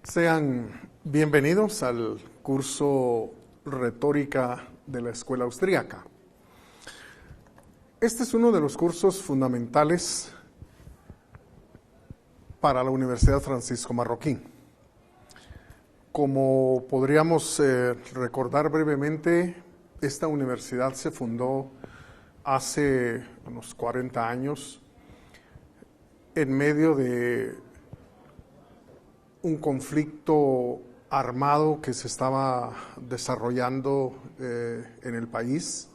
Sean bienvenidos al curso Retórica de la Escuela Austríaca. Este es uno de los cursos fundamentales para la Universidad Francisco Marroquín. Como podríamos recordar brevemente, esta universidad se fundó hace unos 40 años en medio de un conflicto armado que se estaba desarrollando en el país,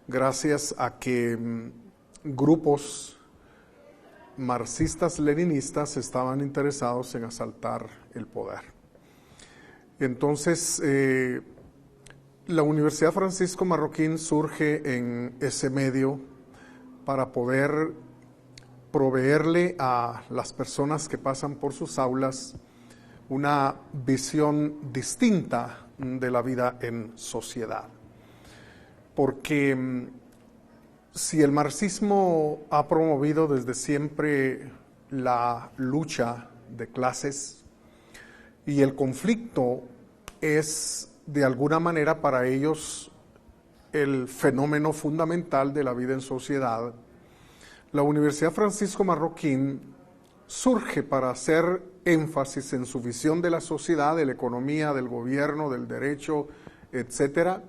gracias a que grupos marxistas-leninistas estaban interesados en asaltar el poder. Entonces, la Universidad Francisco Marroquín surge en ese medio para poder proveerle a las personas que pasan por sus aulas una visión distinta de la vida en sociedad. Porque si el marxismo ha promovido desde siempre la lucha de clases y el conflicto es de alguna manera para ellos el fenómeno fundamental de la vida en sociedad, la Universidad Francisco Marroquín surge para hacer énfasis en su visión de la sociedad, de la economía, del gobierno, del derecho, etcétera.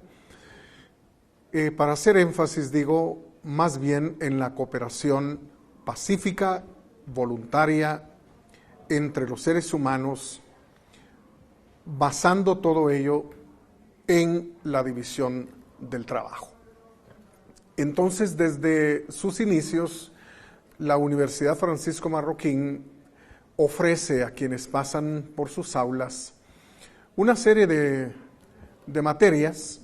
Para hacer énfasis, digo, más bien en la cooperación pacífica, voluntaria, entre los seres humanos, basando todo ello en la división del trabajo. Entonces, desde sus inicios, la Universidad Francisco Marroquín ofrece a quienes pasan por sus aulas una serie de materias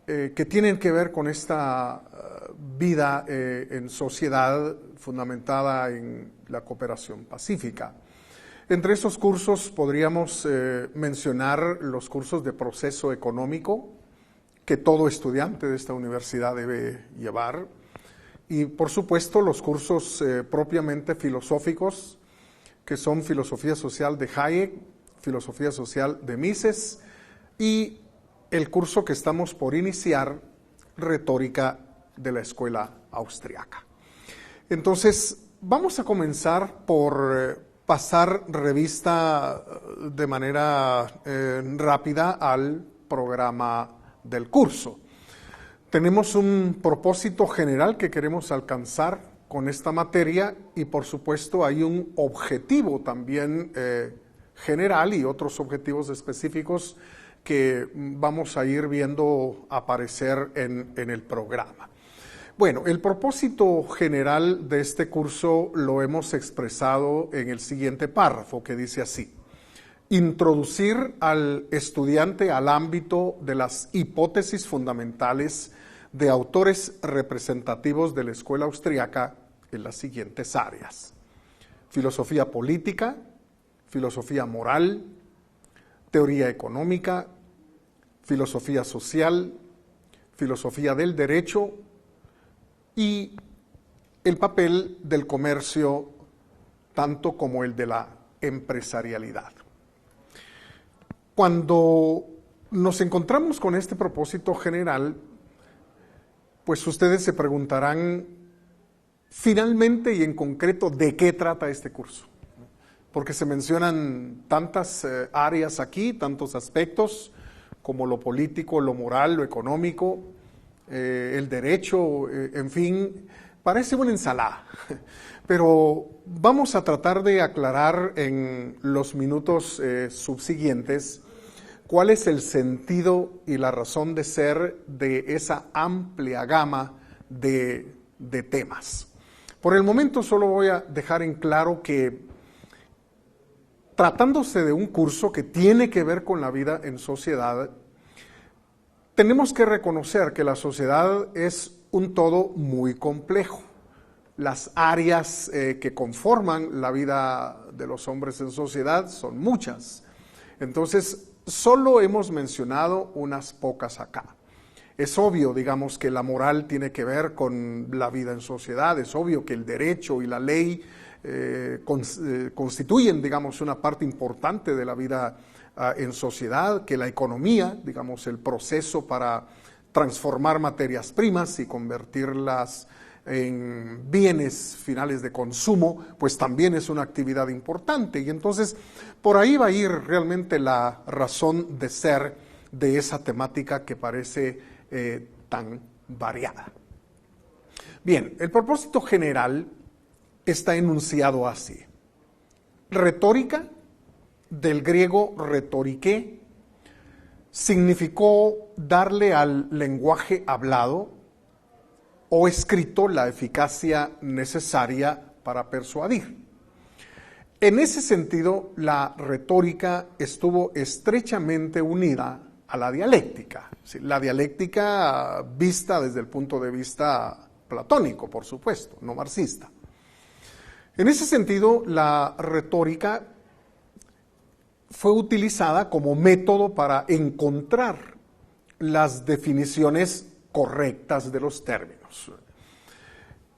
que tienen que ver con esta vida en sociedad fundamentada en la cooperación pacífica. Entre esos cursos podríamos mencionar los cursos de proceso económico, que todo estudiante de esta universidad debe llevar, y por supuesto los cursos propiamente filosóficos, que son filosofía social de Hayek, filosofía social de Mises, y el curso que estamos por iniciar, retórica de la Escuela Austriaca. Entonces, vamos a comenzar por pasar revista de manera rápida al programa del curso. Tenemos un propósito general que queremos alcanzar con esta materia y por supuesto hay un objetivo también general y otros objetivos específicos que vamos a ir viendo aparecer en el programa. Bueno, el propósito general de este curso lo hemos expresado en el siguiente párrafo que dice así: introducir al estudiante al ámbito de las hipótesis fundamentales de autores representativos de la Escuela Austriaca en las siguientes áreas: filosofía política, filosofía moral, teoría económica, filosofía social, filosofía del derecho y el papel del comercio, tanto como el de la empresarialidad. Cuando nos encontramos con este propósito general, pues ustedes se preguntarán finalmente y en concreto de qué trata este curso, porque se mencionan tantas áreas aquí, tantos aspectos como lo político, lo moral, lo económico, el derecho, en fin, parece una ensalada, pero vamos a tratar de aclarar en los minutos subsiguientes cuál es el sentido y la razón de ser de esa amplia gama de temas. Por el momento solo voy a dejar en claro que tratándose de un curso que tiene que ver con la vida en sociedad, tenemos que reconocer que la sociedad es un todo muy complejo. Las áreas que conforman la vida de los hombres en sociedad son muchas. Entonces, solo hemos mencionado unas pocas acá. Es obvio, digamos, que la moral tiene que ver con la vida en sociedad, es obvio que el derecho y la ley constituyen, digamos, una parte importante de la vida en sociedad, que la economía, digamos, el proceso para transformar materias primas y convertirlas en bienes finales de consumo, pues también es una actividad importante. Y entonces, por ahí va a ir realmente la razón de ser de esa temática que parece tan variada. Bien, el propósito general está enunciado así. Retórica, del griego retoriqué, significó darle al lenguaje hablado o escrito la eficacia necesaria para persuadir. En ese sentido, la retórica estuvo estrechamente unida a la dialéctica. La dialéctica vista desde el punto de vista platónico, por supuesto, no marxista. En ese sentido, la retórica fue utilizada como método para encontrar las definiciones correctas de los términos.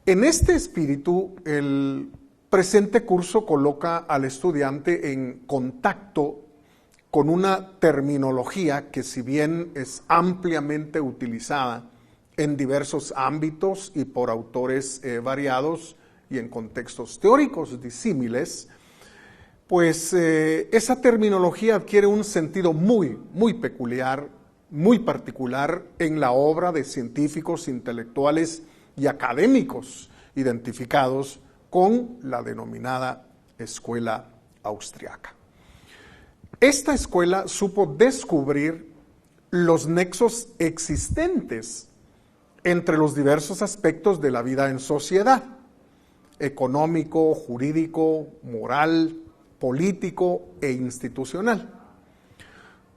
En este espíritu, el presente curso coloca al estudiante en contacto con una terminología que, si bien es ampliamente utilizada en diversos ámbitos y por autores variados y en contextos teóricos disímiles, pues esa terminología adquiere un sentido muy peculiar, muy particular en la obra de científicos, intelectuales y académicos identificados con la denominada escuela austriaca. Esta escuela supo descubrir los nexos existentes entre los diversos aspectos de la vida en sociedad: económico, jurídico, moral, político e institucional.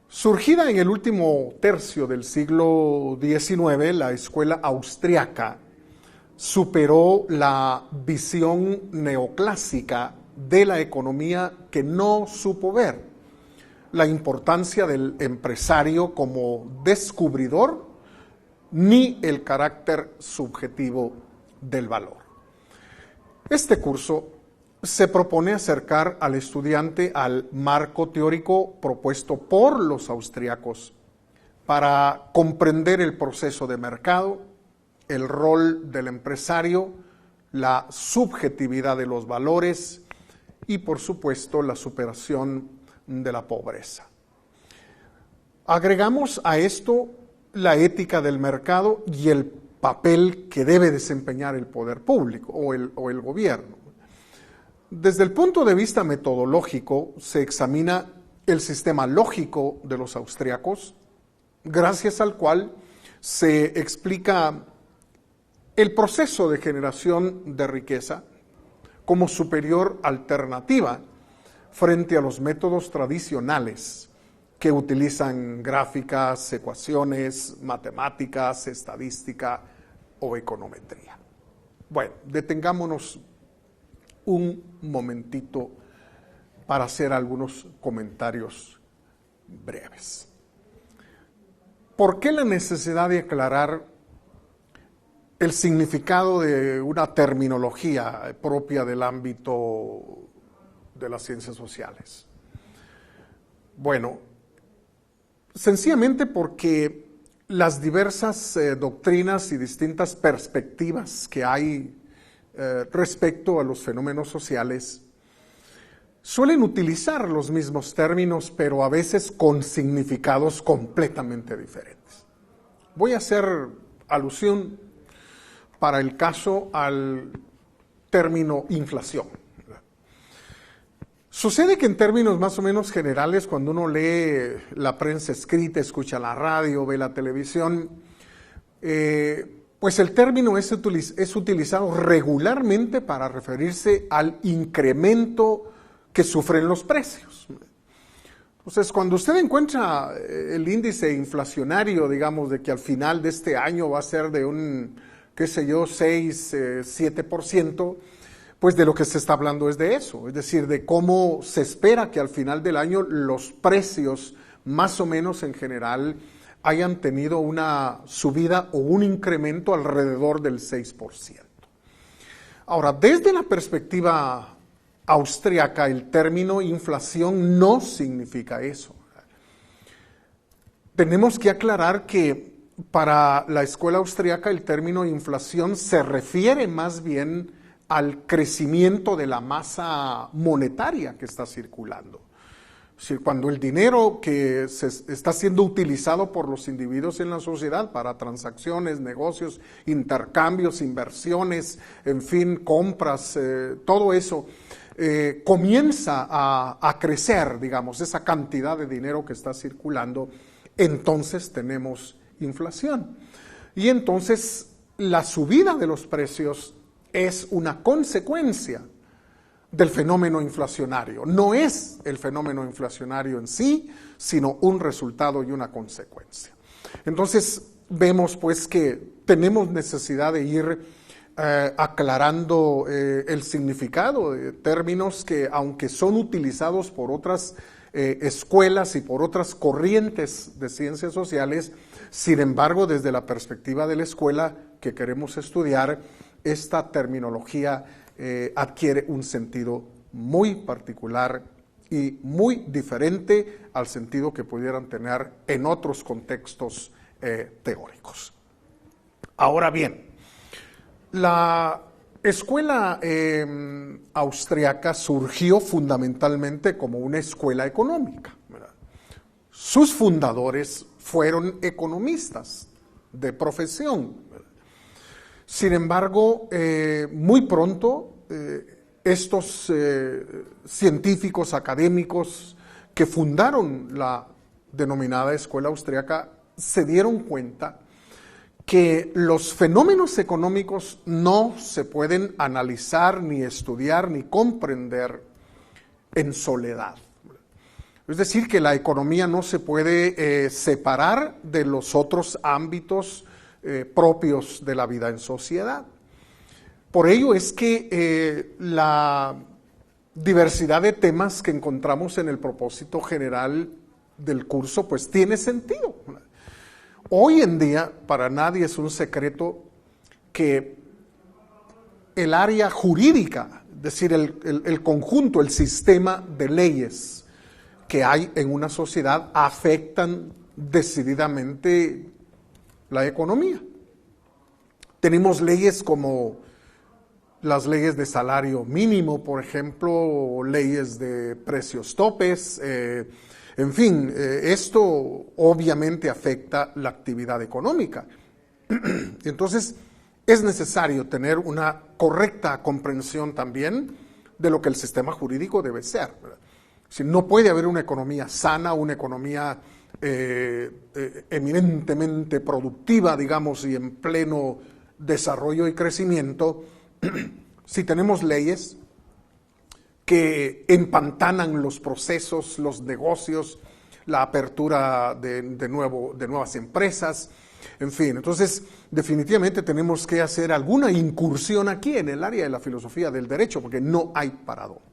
Surgida en el último tercio del siglo XIX, la escuela austriaca superó la visión neoclásica de la economía que no supo ver la importancia del empresario como descubridor ni el carácter subjetivo del valor. Este curso se propone acercar al estudiante al marco teórico propuesto por los austriacos para comprender el proceso de mercado, el rol del empresario, la subjetividad de los valores y, por supuesto, la superación de la pobreza. Agregamos a esto la ética del mercado y el papel que debe desempeñar el poder público o el gobierno. Desde el punto de vista metodológico, se examina el sistema lógico de los austriacos, gracias al cual se explica el proceso de generación de riqueza como superior alternativa frente a los métodos tradicionales que utilizan gráficas, ecuaciones, matemáticas, estadística o econometría. Bueno, detengámonos un momentito para hacer algunos comentarios breves. ¿Por qué la necesidad de aclarar el significado de una terminología propia del ámbito de las ciencias sociales? Bueno, sencillamente porque las diversas doctrinas y distintas perspectivas que hay respecto a los fenómenos sociales suelen utilizar los mismos términos, pero a veces con significados completamente diferentes. Voy a hacer alusión para el caso al término inflación. Sucede que en términos más o menos generales, cuando uno lee la prensa escrita, escucha la radio, ve la televisión, pues el término es utilizado regularmente para referirse al incremento que sufren los precios. Entonces, cuando usted encuentra el índice inflacionario, digamos, de que al final de este año va a ser de un, 6, 7%, pues de lo que se está hablando es de eso, es decir, de cómo se espera que al final del año los precios, más o menos en general, hayan tenido una subida o un incremento alrededor del 6%. Ahora, desde la perspectiva austriaca, el término inflación no significa eso. Tenemos que aclarar que para la escuela austriaca el término inflación se refiere más bien al crecimiento de la masa monetaria que está circulando. Es decir, cuando el dinero que está siendo utilizado por los individuos en la sociedad para transacciones, negocios, intercambios, inversiones, en fin, compras, todo eso, comienza a crecer, digamos, esa cantidad de dinero que está circulando, entonces tenemos inflación. Y entonces la subida de los precios es una consecuencia del fenómeno inflacionario. No es el fenómeno inflacionario en sí, sino un resultado y una consecuencia. Entonces vemos pues que tenemos necesidad de ir aclarando el significado de términos que, aunque son utilizados por otras escuelas y por otras corrientes de ciencias sociales, sin embargo, desde la perspectiva de la escuela que queremos estudiar, esta terminología adquiere un sentido muy particular y muy diferente al sentido que pudieran tener en otros contextos teóricos. Ahora bien, la escuela austriaca surgió fundamentalmente como una escuela económica, ¿verdad? Sus fundadores fueron economistas de profesión, ¿verdad? Sin embargo, muy pronto estos científicos académicos que fundaron la denominada escuela austriaca se dieron cuenta que los fenómenos económicos no se pueden analizar, ni estudiar, ni comprender en soledad. Es decir, que la economía no se puede separar de los otros ámbitos propios de la vida en sociedad. Por ello es que la diversidad de temas que encontramos en el propósito general del curso pues tiene sentido. Hoy en día para nadie es un secreto que el área jurídica, es decir, el conjunto, el sistema de leyes que hay en una sociedad afectan decididamente la economía. Tenemos leyes como las leyes de salario mínimo, por ejemplo, o leyes de precios topes, en fin, esto obviamente afecta la actividad económica. Entonces, es necesario tener una correcta comprensión también de lo que el sistema jurídico debe ser, ¿verdad? Si no puede haber una economía sana, una economía eminentemente productiva, digamos, y en pleno desarrollo y crecimiento, si tenemos leyes que empantanan los procesos, los negocios, la apertura de nuevas empresas, en fin. Entonces, definitivamente tenemos que hacer alguna incursión aquí en el área de la filosofía del derecho, porque no hay para dónde.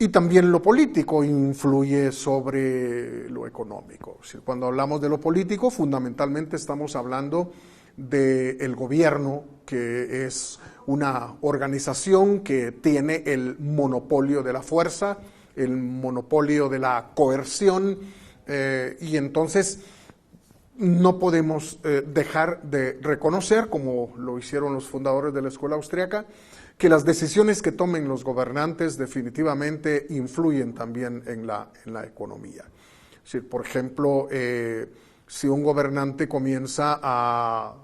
Y también lo político influye sobre lo económico. Cuando hablamos de lo político, fundamentalmente estamos hablando del gobierno, que es una organización que tiene el monopolio de la fuerza, el monopolio de la coerción, y entonces no podemos dejar de reconocer, como lo hicieron los fundadores de la escuela austriaca, que las decisiones que tomen los gobernantes definitivamente influyen también en la economía. Es decir, por ejemplo, si un gobernante comienza a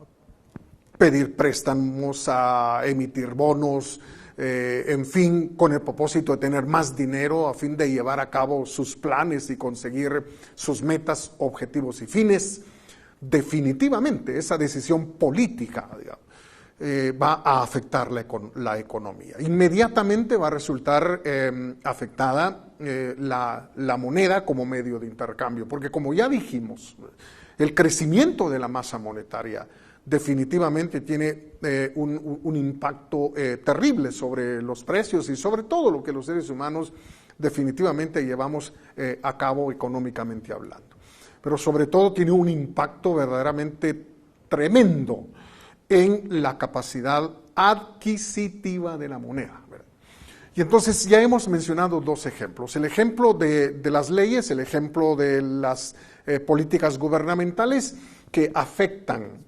pedir préstamos, a emitir bonos, en fin, con el propósito de tener más dinero a fin de llevar a cabo sus planes y conseguir sus metas, objetivos y fines, definitivamente esa decisión política, digamos, va a afectar la economía. Inmediatamente va a resultar afectada la moneda como medio de intercambio, porque como ya dijimos, el crecimiento de la masa monetaria definitivamente tiene un impacto terrible sobre los precios y sobre todo lo que los seres humanos definitivamente llevamos a cabo económicamente hablando. Pero sobre todo tiene un impacto verdaderamente tremendo en la capacidad adquisitiva de la moneda, ¿verdad? Y entonces ya hemos mencionado dos ejemplos, el ejemplo de las leyes, el ejemplo de las políticas gubernamentales que afectan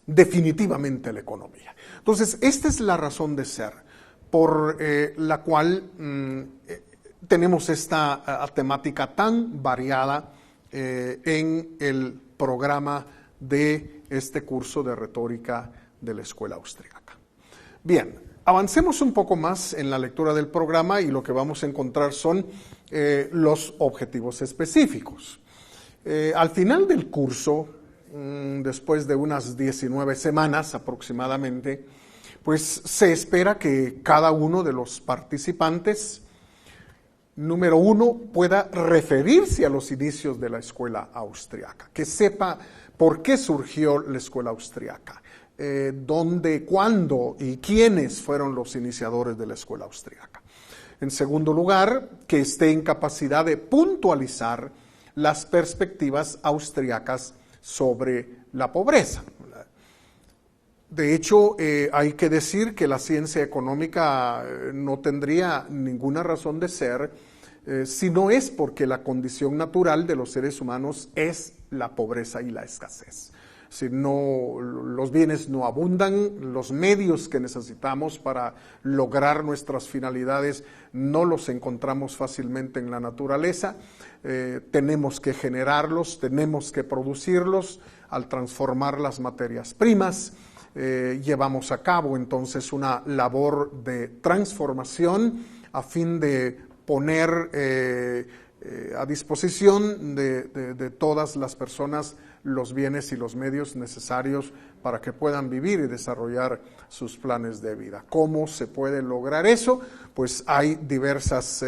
definitivamente la economía. Entonces, esta es la razón de ser por la cual tenemos esta temática tan variada en el programa de este curso de retórica de la Escuela Austriaca. Bien, avancemos un poco más en la lectura del programa y lo que vamos a encontrar son los objetivos específicos. Al final del curso, después de unas 19 semanas aproximadamente, pues se espera que cada uno de los participantes, número uno, pueda referirse a los inicios de la Escuela Austriaca, que sepa por qué surgió la Escuela Austriaca, dónde, cuándo y quiénes fueron los iniciadores de la Escuela Austriaca. En segundo lugar, que esté en capacidad de puntualizar las perspectivas austriacas sobre la pobreza. De hecho, hay que decir que la ciencia económica no tendría ninguna razón de ser si no es porque la condición natural de los seres humanos es la pobreza y la escasez. Si no, los bienes no abundan, los medios que necesitamos para lograr nuestras finalidades no los encontramos fácilmente en la naturaleza. Tenemos que generarlos, tenemos que producirlos al transformar las materias primas. Llevamos a cabo entonces una labor de transformación a fin de poner a disposición de todas las personas los bienes y los medios necesarios para que puedan vivir y desarrollar sus planes de vida. ¿Cómo se puede lograr eso? Pues hay diversas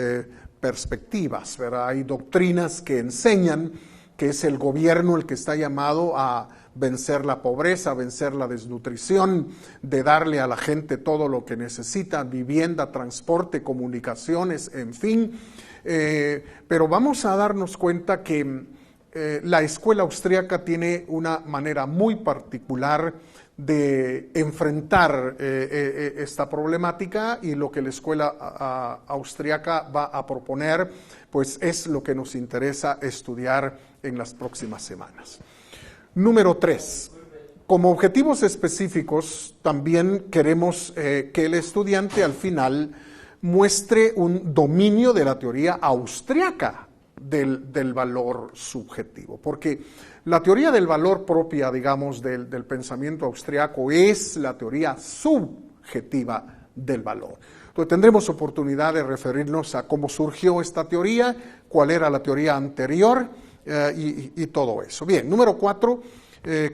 perspectivas, ¿verdad? Hay doctrinas que enseñan que es el gobierno el que está llamado a vencer la pobreza, vencer la desnutrición, de darle a la gente todo lo que necesita, vivienda, transporte, comunicaciones, en fin. Pero vamos a darnos cuenta que la Escuela Austriaca tiene una manera muy particular de enfrentar esta problemática, y lo que la Escuela Austriaca va a proponer pues es lo que nos interesa estudiar en las próximas semanas. Número 3. Como objetivos específicos, también queremos que el estudiante al final muestre un dominio de la teoría austriaca del valor subjetivo, porque la teoría del valor propia, digamos, del pensamiento austriaco es la teoría subjetiva del valor. Entonces tendremos oportunidad de referirnos a cómo surgió esta teoría, cuál era la teoría anterior y todo eso. Bien, número 4,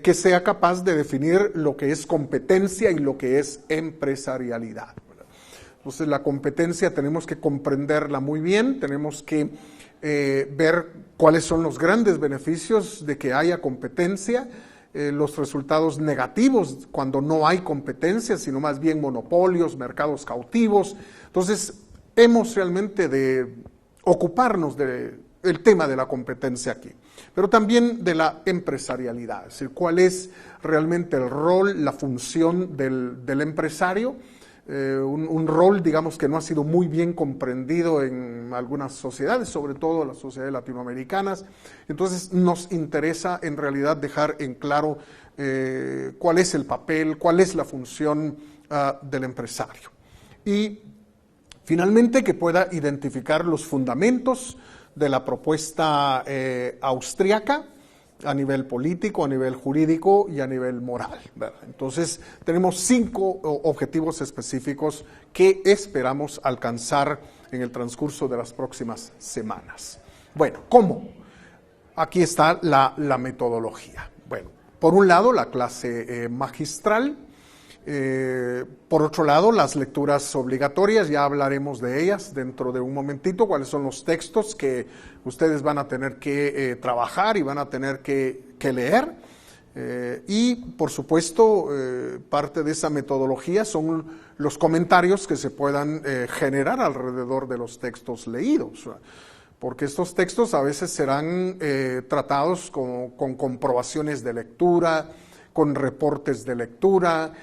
que sea capaz de definir lo que es competencia y lo que es empresarialidad. Entonces la competencia tenemos que comprenderla muy bien, tenemos que ver cuáles son los grandes beneficios de que haya competencia, los resultados negativos cuando no hay competencia, sino más bien monopolios, mercados cautivos. Entonces hemos realmente de ocuparnos del tema de la competencia aquí, pero también de la empresarialidad, es decir, cuál es realmente el rol, la función del empresario. Un rol, digamos, que no ha sido muy bien comprendido en algunas sociedades, sobre todo las sociedades latinoamericanas. Entonces nos interesa en realidad dejar en claro cuál es el papel, cuál es la función del empresario. Y finalmente que pueda identificar los fundamentos de la propuesta austriaca a nivel político, a nivel jurídico y a nivel moral, ¿verdad? Entonces, tenemos 5 objetivos específicos que esperamos alcanzar en el transcurso de las próximas semanas. Bueno, ¿cómo? Aquí está la metodología. Bueno, por un lado, la clase magistral. Por otro lado, las lecturas obligatorias, ya hablaremos de ellas dentro de un momentito, cuáles son los textos que ustedes van a tener que trabajar y van a tener que leer. Y, por supuesto, parte de esa metodología son los comentarios que se puedan generar alrededor de los textos leídos, porque estos textos a veces serán tratados con comprobaciones de lectura, con reportes de lectura,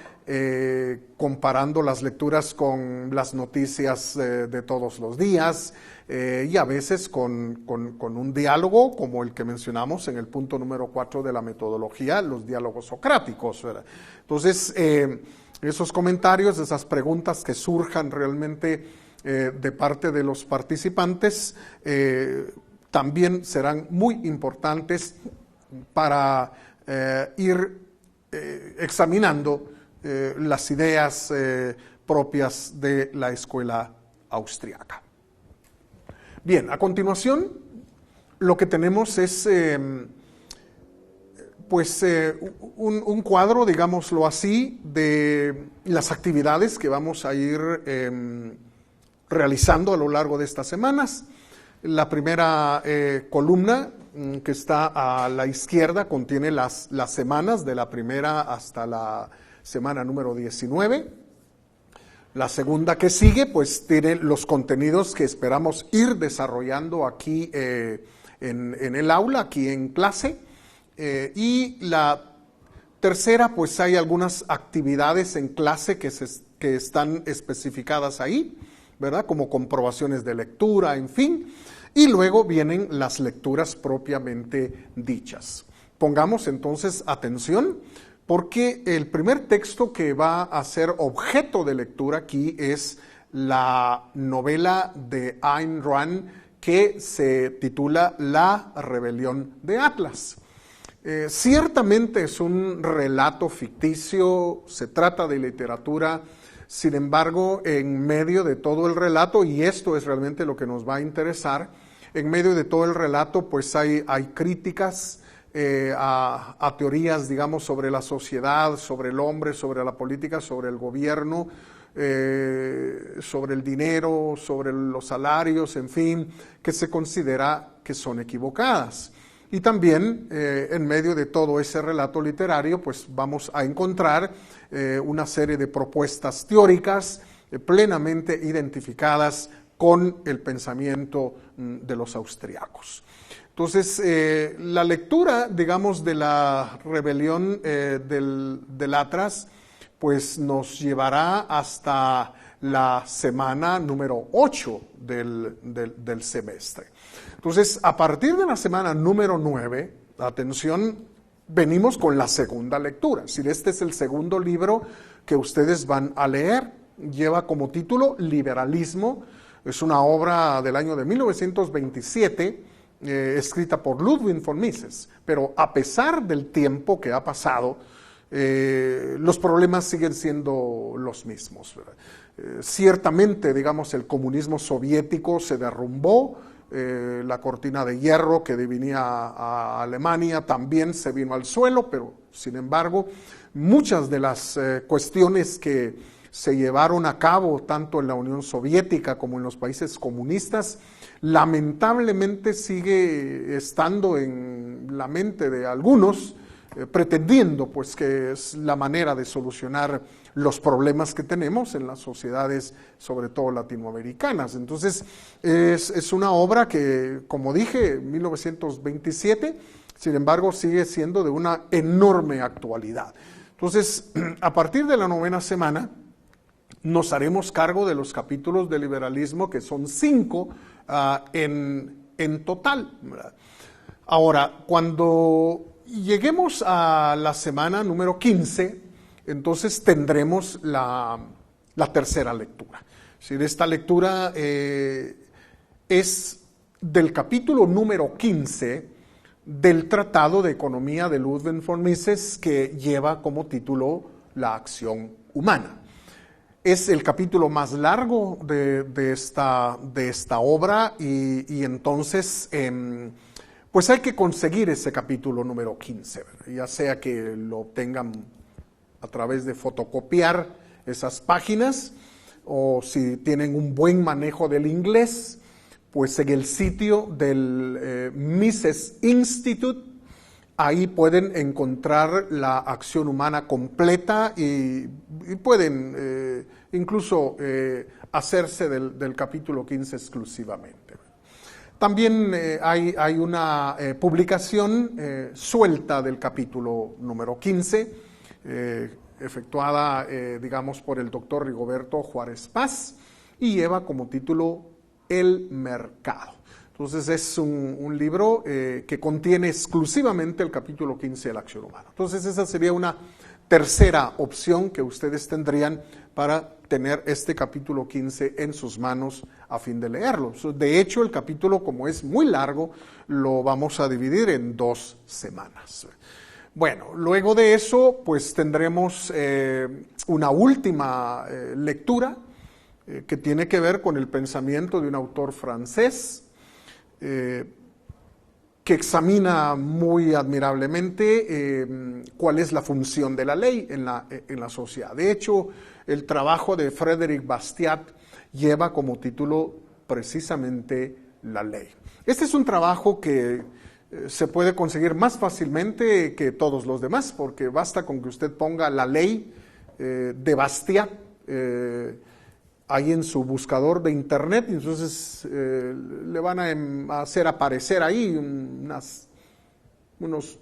comparando las lecturas con las noticias de todos los días y a veces con un diálogo como el que mencionamos en el punto número 4 de la metodología, los diálogos socráticos, ¿verdad? Entonces, esos comentarios, esas preguntas que surjan realmente de parte de los participantes también serán muy importantes para ir examinando las ideas propias de la escuela austriaca. Bien, a continuación lo que tenemos es un cuadro, digámoslo así, de las actividades que vamos a ir realizando a lo largo de estas semanas. La primera columna que está a la izquierda contiene las semanas de la primera hasta la semana número 19. La segunda que sigue pues tiene los contenidos que esperamos ir desarrollando aquí en el aula, aquí en clase. Y la tercera pues hay algunas actividades en clase que están especificadas ahí, ¿verdad? Como comprobaciones de lectura, en fin. Y luego vienen las lecturas propiamente dichas. Pongamos entonces atención, porque el primer texto que va a ser objeto de lectura aquí es la novela de Ayn Rand que se titula La rebelión de Atlas. Ciertamente es un relato ficticio, se trata de literatura. Sin embargo, en medio de todo el relato, y esto es realmente lo que nos va a interesar, en medio de todo el relato pues hay críticas a teorías, digamos, sobre la sociedad, sobre el hombre, sobre la política, sobre el gobierno, sobre el dinero, sobre los salarios, en fin, que se considera que son equivocadas. Y también en medio de todo ese relato literario pues vamos a encontrar una serie de propuestas teóricas plenamente identificadas con el pensamiento de los austriacos. Entonces, la lectura, digamos, de la rebelión del Atlas, pues nos llevará hasta la semana número 8 del semestre. Entonces, a partir de la semana número 9, atención, venimos con la segunda lectura. Es decir, este es el segundo libro que ustedes van a leer. Lleva como título Liberalismo. Es una obra del año de 1927, escrita por Ludwig von Mises. Pero a pesar del tiempo que ha pasado, los problemas siguen siendo los mismos. Ciertamente, digamos, el comunismo soviético se derrumbó. La cortina de hierro que dividía a Alemania también se vino al suelo, pero sin embargo muchas de las cuestiones que se llevaron a cabo tanto en la Unión Soviética como en los países comunistas lamentablemente sigue estando en la mente de algunos, pretendiendo pues que es la manera de solucionar los problemas que tenemos en las sociedades, sobre todo latinoamericanas. Entonces, es una obra que, como dije, 1927, sin embargo, sigue siendo de una enorme actualidad. Entonces, a partir de la novena semana, nos haremos cargo de los capítulos de liberalismo, que son 5 en total, ¿verdad? Ahora, cuando lleguemos a la semana número 15, entonces tendremos la tercera lectura. Es decir, esta lectura es del capítulo número 15 del Tratado de Economía de Ludwig von Mises, que lleva como título La acción humana. Es el capítulo más largo de esta obra y entonces pues hay que conseguir ese capítulo número 15, ¿verdad? Ya sea que lo obtengan a través de fotocopiar esas páginas, o si tienen un buen manejo del inglés, pues en el sitio del Mises Institute, ahí pueden encontrar la acción humana completa y pueden incluso hacerse del capítulo 15 exclusivamente. También hay una publicación suelta del capítulo número 15, efectuada, digamos, por el doctor Rigoberto Juárez Paz, y lleva como título El Mercado. Entonces es un libro que contiene exclusivamente el capítulo 15 de la acción humana. Entonces esa sería una tercera opción que ustedes tendrían para tener este capítulo 15 en sus manos a fin de leerlo. De hecho, el capítulo, como es muy largo, lo vamos a dividir en 2 semanas. Bueno, luego de eso, pues tendremos una última lectura que tiene que ver con el pensamiento de un autor francés, que examina muy admirablemente cuál es la función de la ley en la sociedad. De hecho, el trabajo de Frédéric Bastiat lleva como título precisamente La ley. Este es un trabajo que se puede conseguir más fácilmente que todos los demás, porque basta con que usted ponga La ley de Bastiat ahí en su buscador de internet, y entonces le van a hacer aparecer ahí unos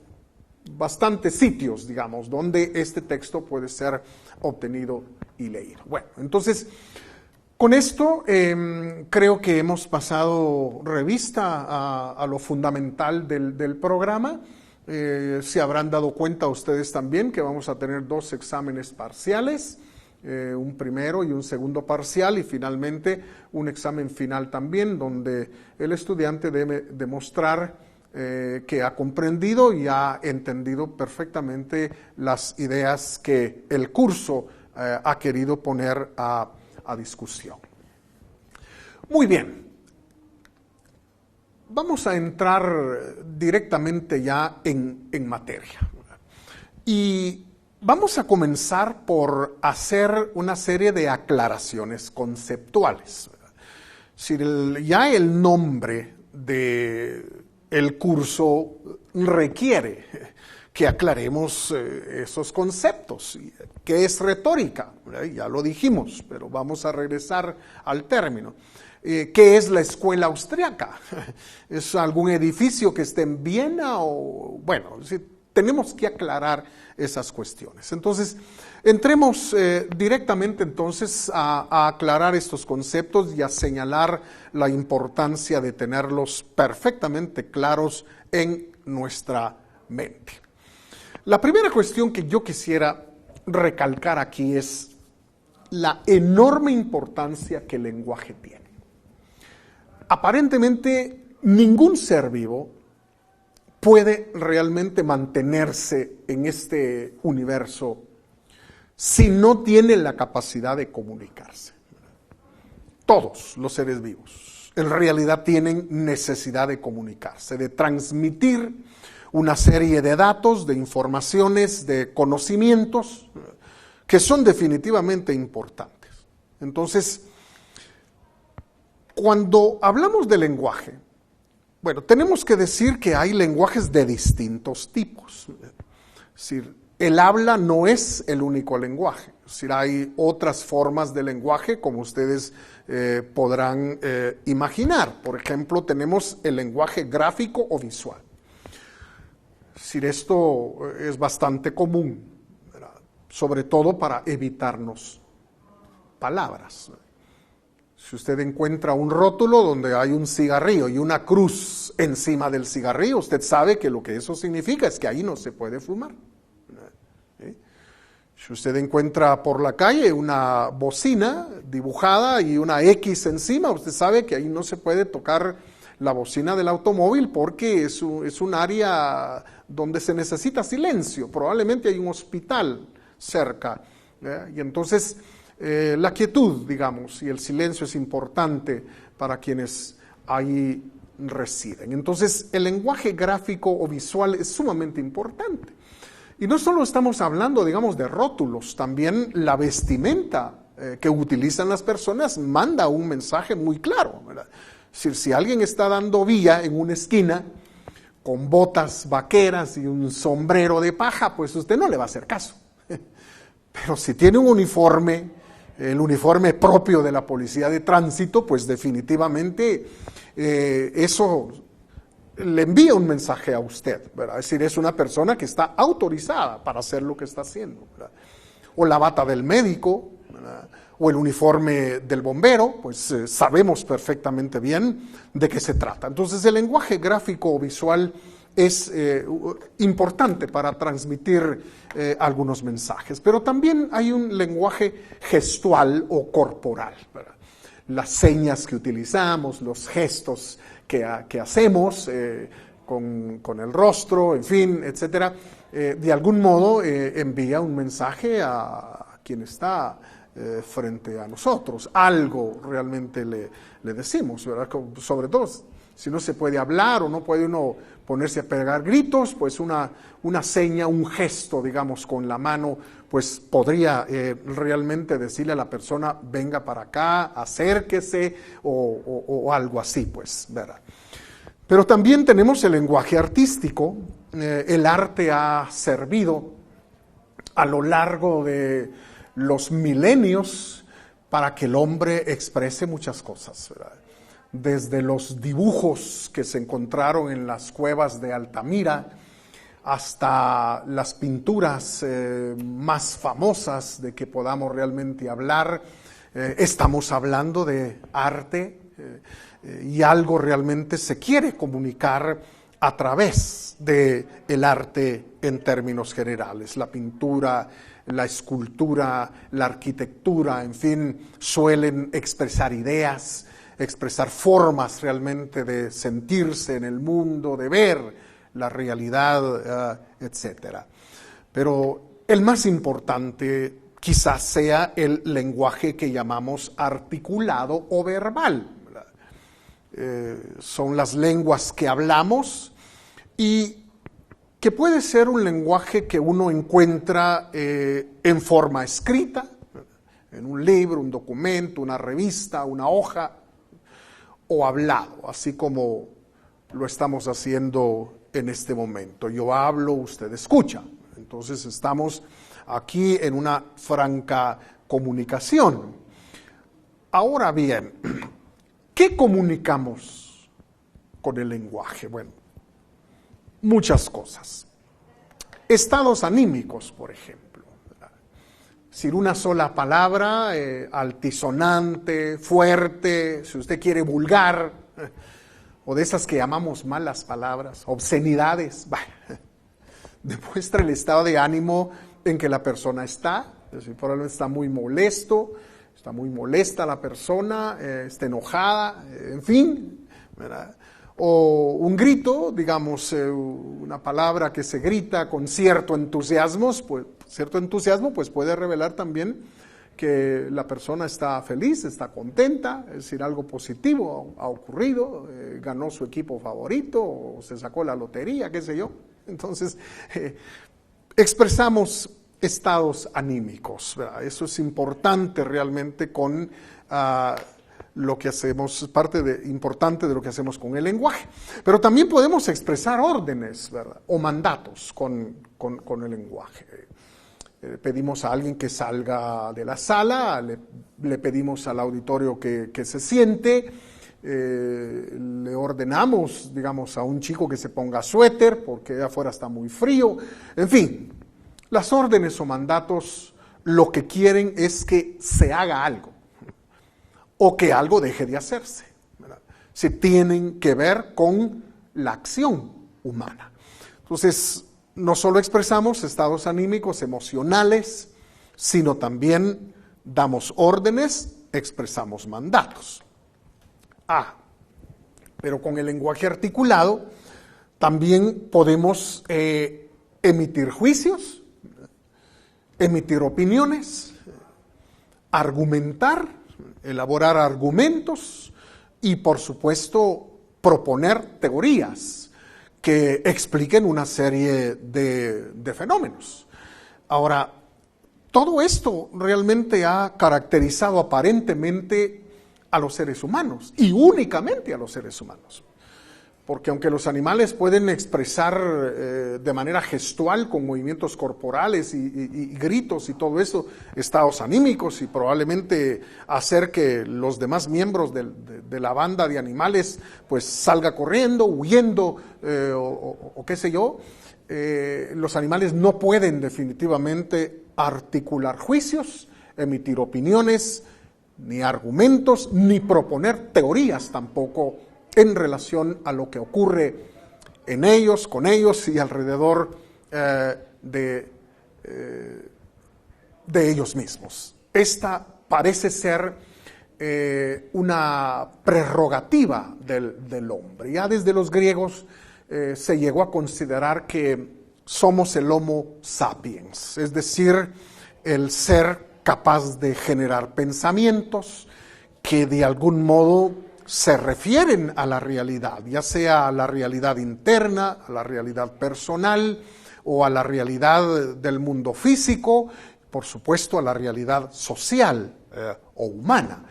bastantes sitios, digamos, donde este texto puede ser obtenido y leído. Bueno, entonces, con esto creo que hemos pasado revista a lo fundamental del programa. Se habrán dado cuenta ustedes también que vamos a tener 2 exámenes parciales, un primero y un segundo parcial, y finalmente un examen final también, donde el estudiante debe demostrar que ha comprendido y ha entendido perfectamente las ideas que el curso ha querido poner a discusión. Muy bien, vamos a entrar directamente ya en materia. Y vamos a comenzar por hacer una serie de aclaraciones conceptuales. Si ya el nombre del curso requiere que aclaremos esos conceptos. ¿Qué es retórica? Ya lo dijimos, pero vamos a regresar al término. ¿Qué es la escuela austriaca? ¿Es algún edificio que esté en Viena? Bueno, tenemos que aclarar esas cuestiones. Entonces, entremos directamente entonces a aclarar estos conceptos y a señalar la importancia de tenerlos perfectamente claros en nuestra mente. La primera cuestión que yo quisiera recalcar aquí es la enorme importancia que el lenguaje tiene. Aparentemente, ningún ser vivo puede realmente mantenerse en este universo si no tiene la capacidad de comunicarse. Todos los seres vivos en realidad tienen necesidad de comunicarse, de transmitir una serie de datos, de informaciones, de conocimientos que son definitivamente importantes. Entonces, cuando hablamos de lenguaje, bueno, tenemos que decir que hay lenguajes de distintos tipos. Es decir, el habla no es el único lenguaje. Es decir, hay otras formas de lenguaje, como ustedes podrán imaginar. Por ejemplo, tenemos el lenguaje gráfico o visual. Es decir, esto es bastante común, ¿verdad? Sobre todo para evitarnos palabras. Si usted encuentra un rótulo donde hay un cigarrillo y una cruz encima del cigarrillo, usted sabe que lo que eso significa es que ahí no se puede fumar. ¿Sí? Si usted encuentra por la calle una bocina dibujada y una X encima, usted sabe que ahí no se puede tocar la bocina del automóvil porque es un área donde se necesita silencio. Probablemente hay un hospital cerca. Y entonces la quietud, digamos, y el silencio es importante para quienes ahí residen. Entonces, el lenguaje gráfico o visual es sumamente importante. Y no solo estamos hablando, digamos, de rótulos, también la vestimenta que utilizan las personas manda un mensaje muy claro, ¿verdad? Es decir, si alguien está dando vía en una esquina con botas vaqueras y un sombrero de paja, pues usted no le va a hacer caso. Pero si tiene un uniforme, el uniforme propio de la policía de tránsito, pues definitivamente eso le envía un mensaje a usted, ¿verdad? Es decir, es una persona que está autorizada para hacer lo que está haciendo, ¿verdad? o la bata del médico, ¿verdad?, o el uniforme del bombero, pues sabemos perfectamente bien de qué se trata. Entonces el lenguaje gráfico o visual es importante para transmitir algunos mensajes, pero también hay un lenguaje gestual o corporal, ¿verdad? Las señas que utilizamos, los gestos que hacemos con el rostro, en fin, etcétera, de algún modo envía un mensaje a quien está frente a nosotros. Algo realmente le decimos, ¿verdad? Sobre todo si no se puede hablar o no puede uno ponerse a pegar gritos, pues una seña, un gesto, digamos, con la mano, pues podría realmente decirle a la persona, venga para acá, acérquese, o algo así, pues, ¿verdad? Pero también tenemos el lenguaje artístico. El arte ha servido a lo largo de los milenios para que el hombre exprese muchas cosas, ¿verdad? Desde los dibujos que se encontraron en las cuevas de Altamira hasta las pinturas más famosas de que podamos realmente hablar, estamos hablando de arte y algo realmente se quiere comunicar a través del arte en términos generales. La pintura, la escultura, la arquitectura, en fin, suelen expresar ideas, expresar formas realmente de sentirse en el mundo, de ver la realidad, etcétera. Pero el más importante quizás sea el lenguaje que llamamos articulado o verbal. Son las lenguas que hablamos y que puede ser un lenguaje que uno encuentra en forma escrita, en un libro, un documento, una revista, una hoja, o hablado, así como lo estamos haciendo en este momento. Yo hablo, usted escucha. Entonces estamos aquí en una franca comunicación. Ahora bien, ¿qué comunicamos con el lenguaje? Bueno, muchas cosas. Estados anímicos, por ejemplo. Sin una sola palabra, altisonante, fuerte, si usted quiere vulgar, o de esas que llamamos malas palabras, obscenidades, demuestra el estado de ánimo en que la persona está. Es decir, probablemente está muy molesto, está muy molesta la persona, está enojada, en fin, ¿verdad? O un grito, digamos, una palabra que se grita con cierto entusiasmo, pues puede revelar también que la persona está feliz, está contenta, es decir, algo positivo ha ocurrido, ganó su equipo favorito, o se sacó la lotería, qué sé yo. Entonces, expresamos estados anímicos, ¿verdad? Eso es importante realmente con lo que hacemos, importante de lo que hacemos con el lenguaje. Pero también podemos expresar órdenes, ¿verdad?, o mandatos con el lenguaje. Pedimos a alguien que salga de la sala, le pedimos al auditorio que se siente, le ordenamos, digamos, a un chico que se ponga suéter porque afuera está muy frío. En fin, las órdenes o mandatos lo que quieren es que se haga algo o que algo deje de hacerse, ¿verdad? Se tienen que ver con la acción humana. Entonces, no solo expresamos estados anímicos, emocionales, sino también damos órdenes, expresamos mandatos. Pero con el lenguaje articulado también podemos emitir juicios, emitir opiniones, argumentar, elaborar argumentos y, por supuesto, proponer teorías que expliquen una serie de fenómenos. Ahora, todo esto realmente ha caracterizado aparentemente a los seres humanos y únicamente a los seres humanos. Porque aunque los animales pueden expresar de manera gestual con movimientos corporales y gritos y todo eso, estados anímicos y probablemente hacer que los demás miembros de la banda de animales pues salga corriendo, huyendo o qué sé yo, los animales no pueden definitivamente articular juicios, emitir opiniones, ni argumentos, ni proponer teorías tampoco en relación a lo que ocurre en ellos, con ellos y alrededor de ellos mismos. Esta parece ser una prerrogativa del hombre. Ya desde los griegos se llegó a considerar que somos el Homo sapiens, es decir, el ser capaz de generar pensamientos que de algún modo se refieren a la realidad, ya sea a la realidad interna, a la realidad personal o a la realidad del mundo físico, por supuesto a la realidad social o humana.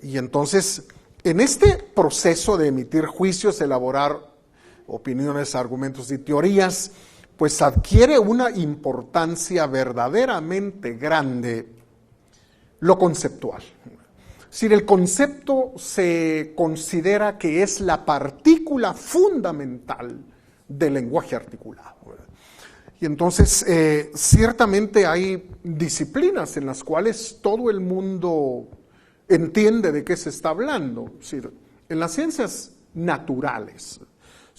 Y entonces, en este proceso de emitir juicios, elaborar opiniones, argumentos y teorías, pues adquiere una importancia verdaderamente grande lo conceptual. Es decir, el concepto se considera que es la partícula fundamental del lenguaje articulado. Y entonces, ciertamente hay disciplinas en las cuales todo el mundo entiende de qué se está hablando. Es decir, en las ciencias naturales,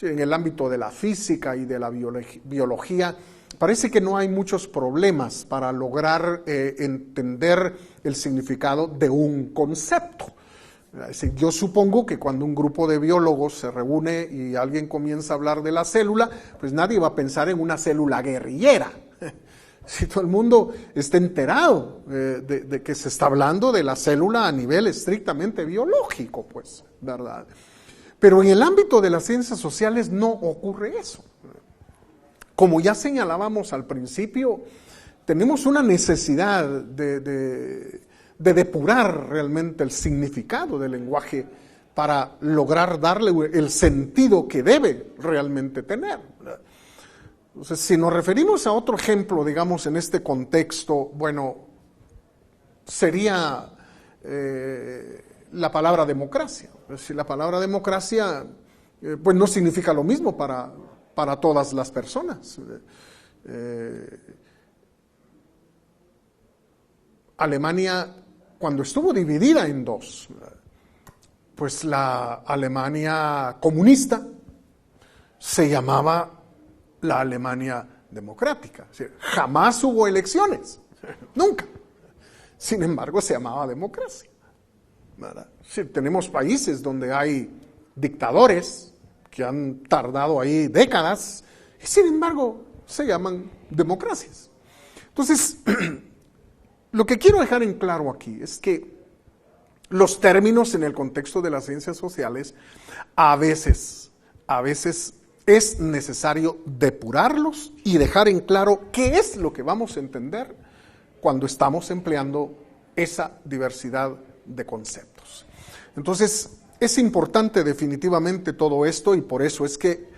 en el ámbito de la física y de la biología, parece que no hay muchos problemas para lograr entender el significado de un concepto. Es decir, yo supongo que cuando un grupo de biólogos se reúne y alguien comienza a hablar de la célula, pues nadie va a pensar en una célula guerrillera. Si todo el mundo está enterado de que se está hablando de la célula a nivel estrictamente biológico, pues, ¿verdad? Pero en el ámbito de las ciencias sociales no ocurre eso. Como ya señalábamos al principio, tenemos una necesidad de depurar realmente el significado del lenguaje para lograr darle el sentido que debe realmente tener. Entonces, si nos referimos a otro ejemplo, digamos, en este contexto, bueno, sería la palabra democracia. Si la palabra democracia, pues no significa lo mismo para todas las personas. Alemania, cuando estuvo dividida en dos, pues la Alemania comunista se llamaba la Alemania democrática. Es decir, jamás hubo elecciones, nunca. Sin embargo, se llamaba democracia. ¿Verdad? Sí, tenemos países donde hay dictadores que han tardado ahí décadas y sin embargo se llaman democracias. Entonces, lo que quiero dejar en claro aquí es que los términos en el contexto de las ciencias sociales a veces es necesario depurarlos y dejar en claro qué es lo que vamos a entender cuando estamos empleando esa diversidad de conceptos. Entonces, es importante definitivamente todo esto y por eso es que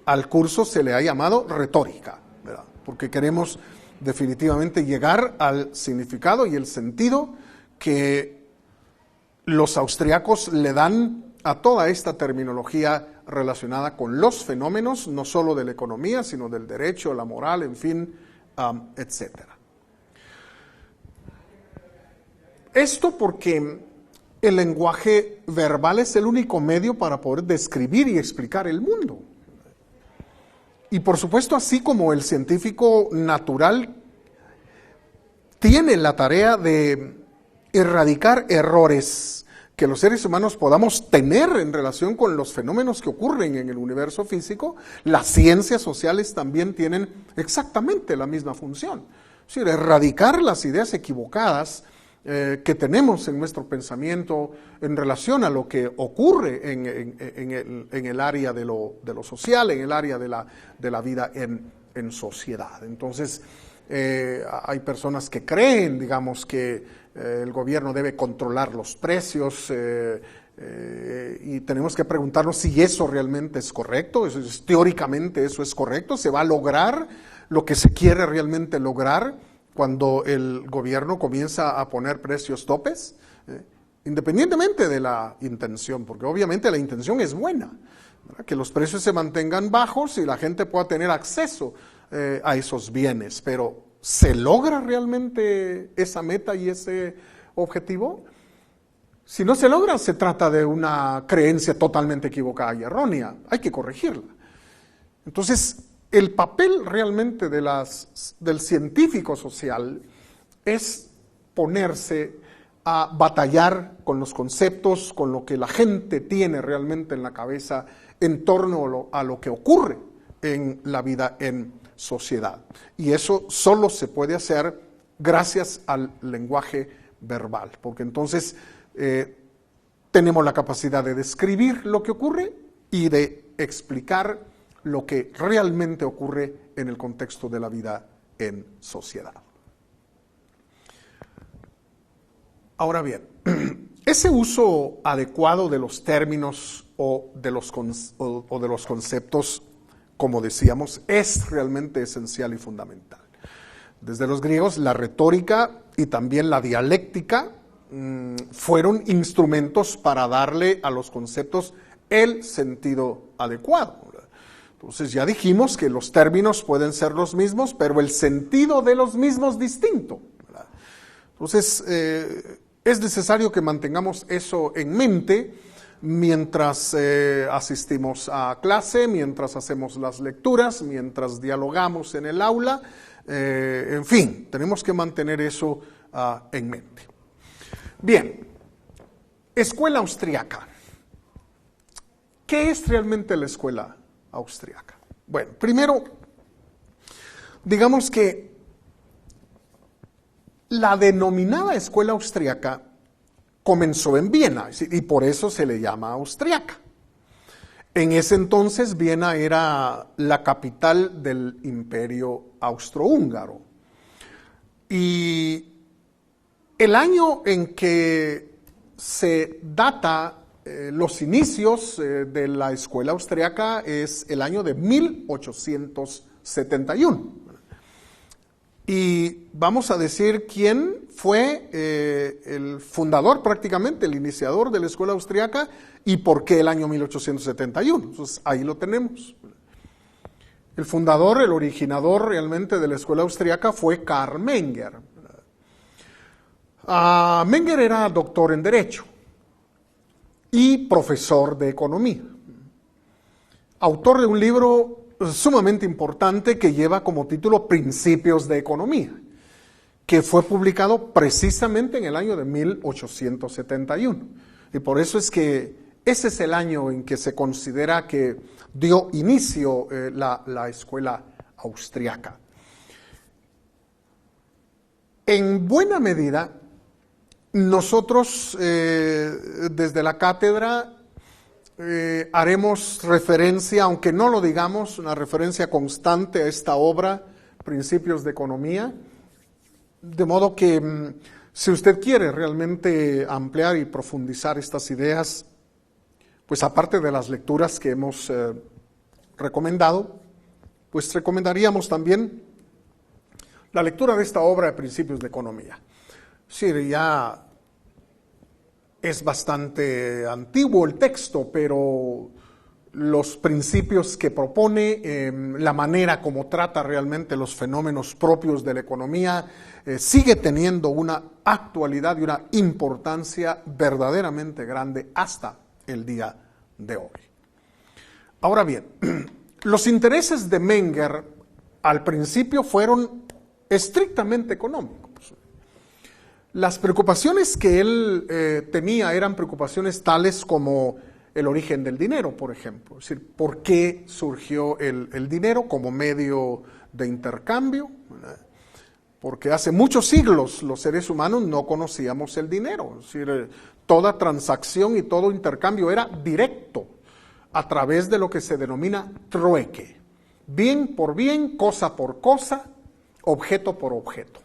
al curso se le ha llamado retórica, ¿verdad? Porque queremos definitivamente llegar al significado y el sentido que los austriacos le dan a toda esta terminología relacionada con los fenómenos, no solo de la economía, sino del derecho, la moral, en fin, etcétera. Esto porque el lenguaje verbal es el único medio para poder describir y explicar el mundo. Y por supuesto, así como el científico natural tiene la tarea de erradicar errores que los seres humanos podamos tener en relación con los fenómenos que ocurren en el universo físico, las ciencias sociales también tienen exactamente la misma función. Es decir, erradicar las ideas equivocadas que tenemos en nuestro pensamiento en relación a lo que ocurre en el área de lo social, en el área de la vida en sociedad. Entonces, hay personas que creen, digamos, que el gobierno debe controlar los precios y tenemos que preguntarnos si eso realmente es correcto, teóricamente eso es correcto, se va a lograr lo que se quiere realmente lograr cuando el gobierno comienza a poner precios topes, independientemente de la intención, porque obviamente la intención es buena, ¿verdad? Que los precios se mantengan bajos y la gente pueda tener acceso a esos bienes, pero ¿se logra realmente esa meta y ese objetivo? Si no se logra, se trata de una creencia totalmente equivocada y errónea. Hay que corregirla. Entonces, el papel realmente del científico social es ponerse a batallar con los conceptos, con lo que la gente tiene realmente en la cabeza en torno a lo que ocurre en la vida en sociedad. Y eso solo se puede hacer gracias al lenguaje verbal, porque entonces tenemos la capacidad de describir lo que ocurre y de explicar lo que realmente ocurre en el contexto de la vida en sociedad. Ahora bien, ese uso adecuado de los términos o de los conceptos, como decíamos, es realmente esencial y fundamental. Desde los griegos, la retórica y también la dialéctica fueron instrumentos para darle a los conceptos el sentido adecuado. Entonces ya dijimos que los términos pueden ser los mismos, pero el sentido de los mismos distinto. Entonces es necesario que mantengamos eso en mente mientras asistimos a clase, mientras hacemos las lecturas, mientras dialogamos en el aula. En fin, tenemos que mantener eso en mente. Bien, escuela austriaca. ¿Qué es realmente la escuela austriaca? Bueno, primero, digamos que la denominada escuela austriaca comenzó en Viena y por eso se le llama austriaca. En ese entonces Viena era la capital del imperio austrohúngaro. Y el año en que se data los inicios de la escuela austriaca es el año de 1871. Y vamos a decir quién fue el fundador prácticamente, el iniciador de la escuela austriaca y por qué el año 1871. Entonces ahí lo tenemos. El fundador, el originador realmente de la escuela austriaca fue Karl Menger. Menger era doctor en Derecho y profesor de Economía. Autor de un libro sumamente importante que lleva como título Principios de Economía, que fue publicado precisamente en el año de 1871. Y por eso es que ese es el año en que se considera que dio inicio la escuela austriaca. En buena medida, nosotros desde la cátedra haremos referencia, aunque no lo digamos, una referencia constante a esta obra, Principios de Economía, de modo que si usted quiere realmente ampliar y profundizar estas ideas, pues aparte de las lecturas que hemos recomendado, pues recomendaríamos también la lectura de esta obra de Principios de Economía. Sí, ya es bastante antiguo el texto, pero los principios que propone, la manera como trata realmente los fenómenos propios de la economía, sigue teniendo una actualidad y una importancia verdaderamente grande hasta el día de hoy. Ahora bien, los intereses de Menger al principio fueron estrictamente económicos. Las preocupaciones que él tenía eran preocupaciones tales como el origen del dinero, por ejemplo. Es decir, ¿por qué surgió el dinero como medio de intercambio? Porque hace muchos siglos los seres humanos no conocíamos el dinero. Es decir, toda transacción y todo intercambio era directo a través de lo que se denomina trueque. Bien por bien, cosa por cosa, objeto por objeto.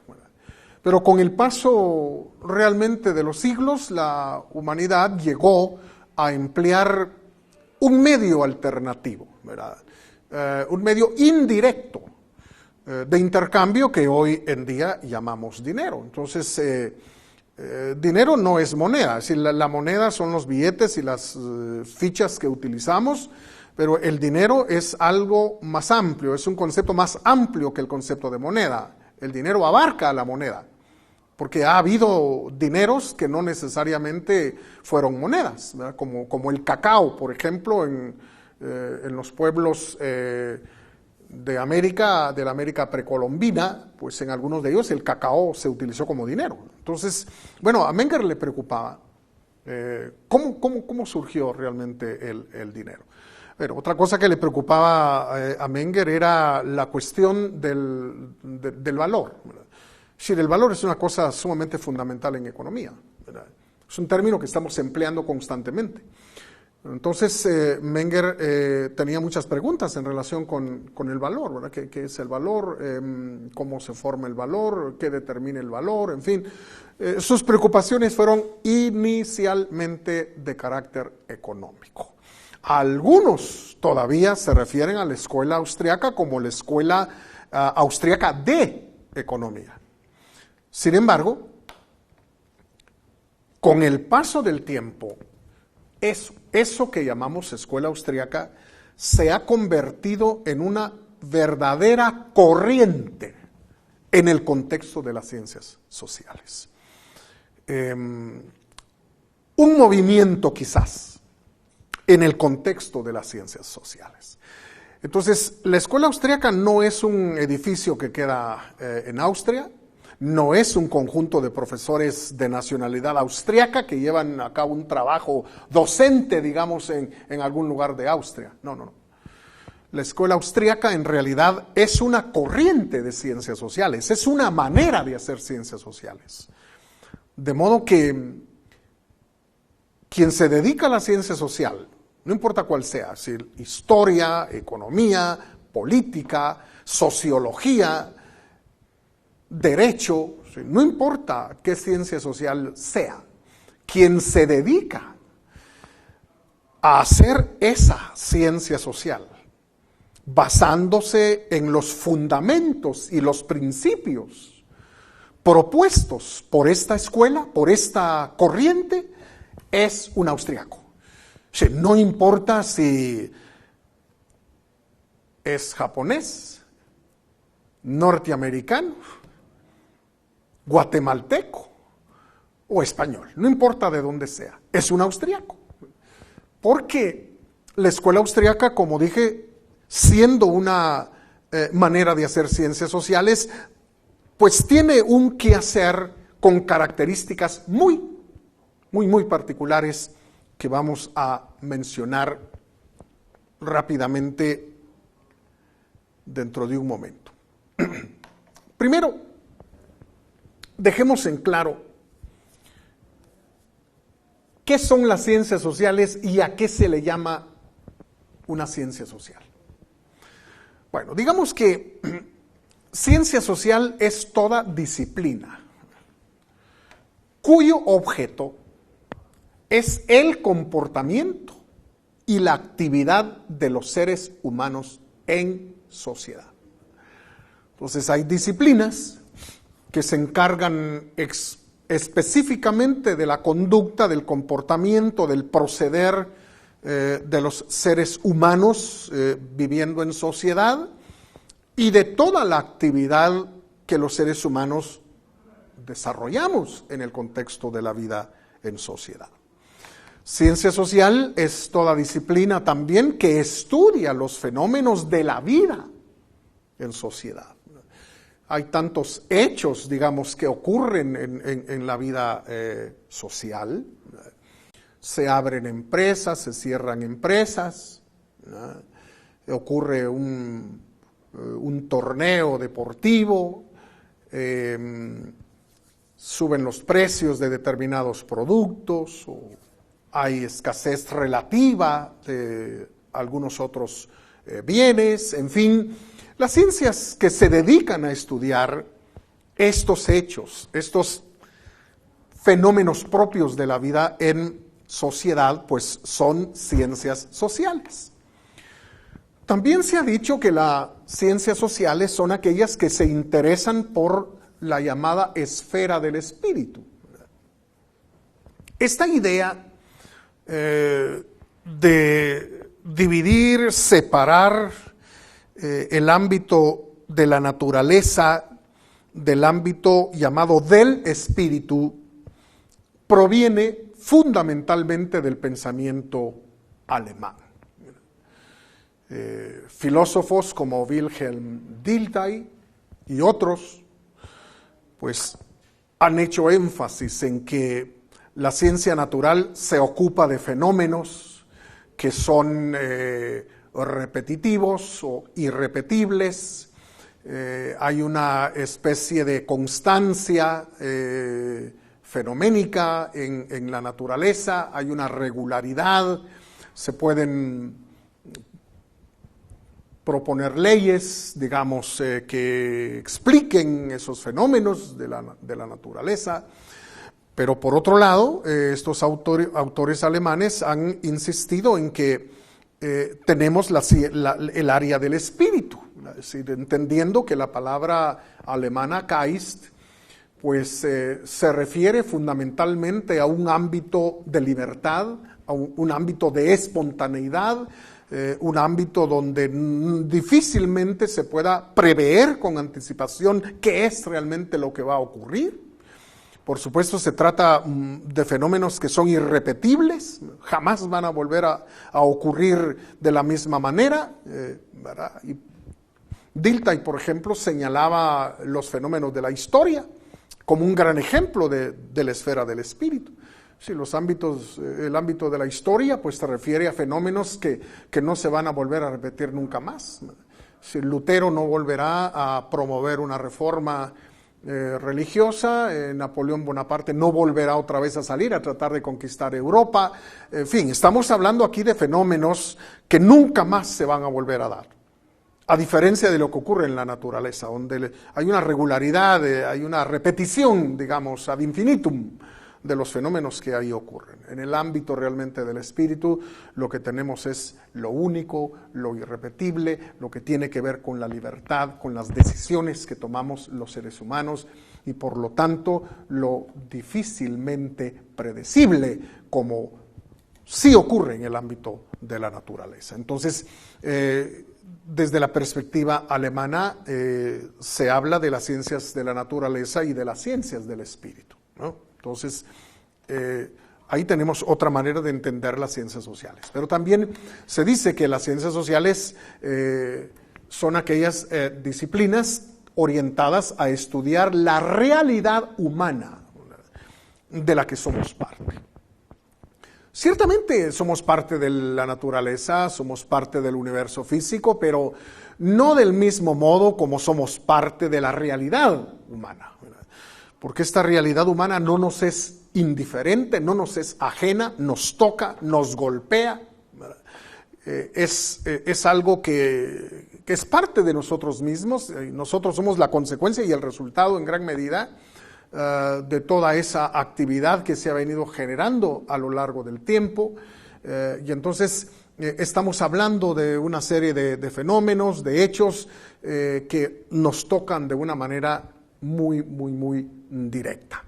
Pero con el paso realmente de los siglos, la humanidad llegó a emplear un medio alternativo, ¿verdad? Un medio indirecto de intercambio que hoy en día llamamos dinero. Entonces, dinero no es moneda, es decir, la moneda son los billetes y las fichas que utilizamos, pero el dinero es algo más amplio, es un concepto más amplio que el concepto de moneda. El dinero abarca a la moneda, porque ha habido dineros que no necesariamente fueron monedas, ¿verdad? Como el cacao, por ejemplo, en los pueblos de la América precolombina, pues en algunos de ellos el cacao se utilizó como dinero. Entonces, bueno, a Menger le preocupaba cómo surgió realmente el dinero. Pero otra cosa que le preocupaba a Menger era la cuestión del valor, ¿verdad? Es decir, el valor es una cosa sumamente fundamental en economía, ¿verdad? Es un término que estamos empleando constantemente. Entonces, Menger tenía muchas preguntas en relación con el valor, ¿verdad? ¿Qué es el valor? ¿Cómo se forma el valor? ¿Qué determina el valor? En fin, sus preocupaciones fueron inicialmente de carácter económico. Algunos todavía se refieren a la escuela austriaca como la escuela austriaca de economía. Sin embargo, con el paso del tiempo, eso que llamamos escuela austriaca se ha convertido en una verdadera corriente en el contexto de las ciencias sociales. Un movimiento quizás en el contexto de las ciencias sociales. Entonces, la escuela austriaca no es un edificio que queda en Austria, no es un conjunto de profesores de nacionalidad austriaca que llevan a cabo un trabajo docente, digamos, en algún lugar de Austria. No. La escuela austriaca en realidad es una corriente de ciencias sociales, es una manera de hacer ciencias sociales. De modo que quien se dedica a la ciencia social, no importa cuál sea, es decir, historia, economía, política, sociología, derecho, no importa qué ciencia social sea, quien se dedica a hacer esa ciencia social, basándose en los fundamentos y los principios propuestos por esta escuela, por esta corriente, es un austriaco. O sea, no importa si es japonés, norteamericano, guatemalteco o español, no importa de dónde sea, es un austriaco. Porque la escuela austriaca, como dije, siendo una manera de hacer ciencias sociales, pues tiene un quehacer con características muy particulares que vamos a mencionar rápidamente dentro de un momento. Primero, dejemos en claro qué son las ciencias sociales y a qué se le llama una ciencia social. Bueno, digamos que ciencia social es toda disciplina cuyo objeto es el comportamiento y la actividad de los seres humanos en sociedad. Entonces hay disciplinas que se encargan específicamente de la conducta, del comportamiento, del proceder de los seres humanos viviendo en sociedad y de toda la actividad que los seres humanos desarrollamos en el contexto de la vida en sociedad. Ciencia social es toda disciplina también que estudia los fenómenos de la vida en sociedad. Hay tantos hechos, digamos, que ocurren en la vida social. Se abren empresas, se cierran empresas, ¿no? Ocurre un torneo deportivo, suben los precios de determinados productos, o hay escasez relativa de algunos otros bienes, en fin. Las ciencias que se dedican a estudiar estos hechos, estos fenómenos propios de la vida en sociedad, pues son ciencias sociales. También se ha dicho que las ciencias sociales son aquellas que se interesan por la llamada esfera del espíritu. Esta idea de dividir, separar el ámbito de la naturaleza del ámbito llamado del espíritu proviene fundamentalmente del pensamiento alemán. Filósofos como Wilhelm Dilthey y otros pues han hecho énfasis en que la ciencia natural se ocupa de fenómenos que son repetitivos o irrepetibles. Hay una especie de constancia fenoménica en la naturaleza, hay una regularidad, se pueden proponer leyes, digamos, que expliquen esos fenómenos de la naturaleza. Pero por otro lado, estos autores alemanes han insistido en que tenemos el área del espíritu, es decir, entendiendo que la palabra alemana Geist pues se refiere fundamentalmente a un ámbito de libertad, a un ámbito de espontaneidad, un ámbito donde difícilmente se pueda prever con anticipación qué es realmente lo que va a ocurrir. Por supuesto, se trata de fenómenos que son irrepetibles, jamás van a volver a ocurrir de la misma manera, ¿verdad? Y Dilthey, por ejemplo, señalaba los fenómenos de la historia como un gran ejemplo de la esfera del espíritu. Sí, el ámbito de la historia pues se refiere a fenómenos que no se van a volver a repetir nunca más. Si Lutero no volverá a promover una reforma religiosa, Napoleón Bonaparte no volverá otra vez a salir a tratar de conquistar Europa. En fin, estamos hablando aquí de fenómenos que nunca más se van a volver a dar. A diferencia de lo que ocurre en la naturaleza, donde hay una regularidad, hay una repetición, digamos, ad infinitum de los fenómenos que ahí ocurren. En el ámbito realmente del espíritu, lo que tenemos es lo único, lo irrepetible, lo que tiene que ver con la libertad, con las decisiones que tomamos los seres humanos y por lo tanto lo difícilmente predecible, como sí ocurre en el ámbito de la naturaleza. Entonces, desde la perspectiva alemana, se habla de las ciencias de la naturaleza y de las ciencias del espíritu, ¿no? Entonces, ahí tenemos otra manera de entender las ciencias sociales. Pero también se dice que las ciencias sociales son aquellas disciplinas orientadas a estudiar la realidad humana de la que somos parte. Ciertamente somos parte de la naturaleza, somos parte del universo físico, pero no del mismo modo como somos parte de la realidad humana. Porque esta realidad humana no nos es indiferente, no nos es ajena, nos toca, nos golpea. Es algo que es parte de nosotros mismos. Nosotros somos la consecuencia y el resultado en gran medida de toda esa actividad que se ha venido generando a lo largo del tiempo. Y entonces estamos hablando de una serie de fenómenos, de hechos que nos tocan de una manera muy directa.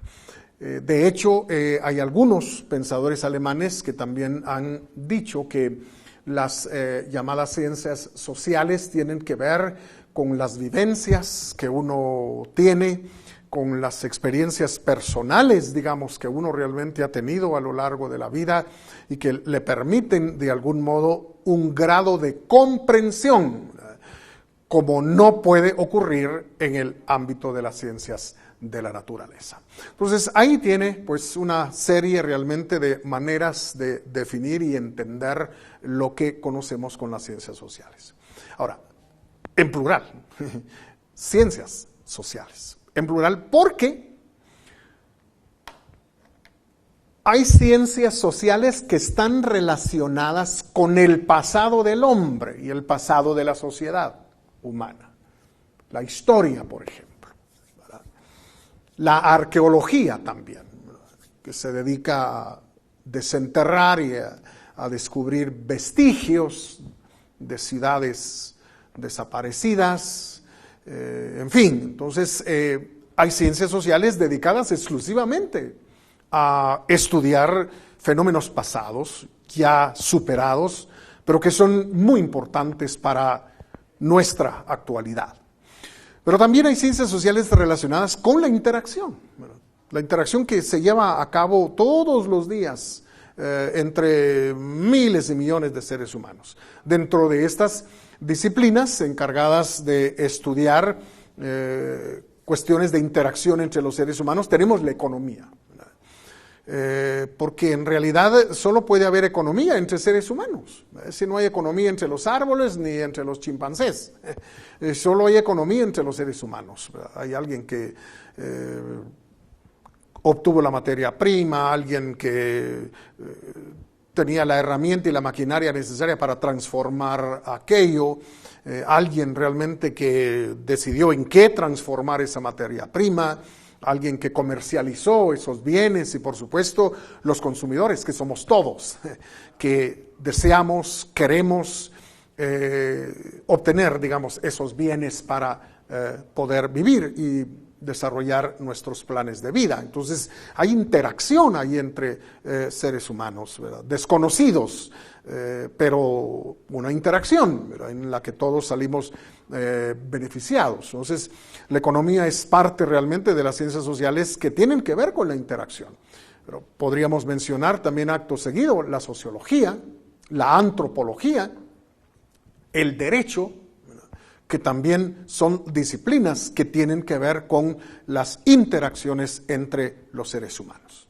De hecho, hay algunos pensadores alemanes que también han dicho que las llamadas ciencias sociales tienen que ver con las vivencias que uno tiene, con las experiencias personales, digamos, que uno realmente ha tenido a lo largo de la vida y que le permiten de algún modo un grado de comprensión, como no puede ocurrir en el ámbito de las ciencias de la naturaleza. Entonces, ahí tiene pues una serie realmente de maneras de definir y entender lo que conocemos con las ciencias sociales. Ahora, en plural, ciencias sociales. En plural, porque hay ciencias sociales que están relacionadas con el pasado del hombre y el pasado de la sociedad humana. La historia, por ejemplo, ¿verdad? La arqueología también, ¿verdad? Que se dedica a desenterrar y a descubrir vestigios de ciudades desaparecidas, en fin. Entonces, hay ciencias sociales dedicadas exclusivamente a estudiar fenómenos pasados, ya superados, pero que son muy importantes para nuestra actualidad. Pero también hay ciencias sociales relacionadas con la interacción, ¿verdad? La interacción que se lleva a cabo todos los días entre miles y millones de seres humanos. Dentro de estas disciplinas encargadas de estudiar cuestiones de interacción entre los seres humanos, tenemos la economía. Porque en realidad solo puede haber economía entre seres humanos. Si no hay economía entre los árboles ni entre los chimpancés, solo hay economía entre los seres humanos. Hay alguien que obtuvo la materia prima, alguien que tenía la herramienta y la maquinaria necesaria para transformar aquello, alguien realmente que decidió en qué transformar esa materia prima, alguien que comercializó esos bienes y por supuesto los consumidores, que somos todos, que deseamos, queremos obtener, digamos, esos bienes para poder vivir y desarrollar nuestros planes de vida. Entonces hay interacción ahí entre seres humanos, ¿verdad? Desconocidos, pero una interacción, ¿verdad?, en la que todos salimos beneficiados. Entonces la economía es parte realmente de las ciencias sociales que tienen que ver con la interacción. Pero podríamos mencionar también acto seguido la sociología, la antropología, el derecho, que también son disciplinas que tienen que ver con las interacciones entre los seres humanos.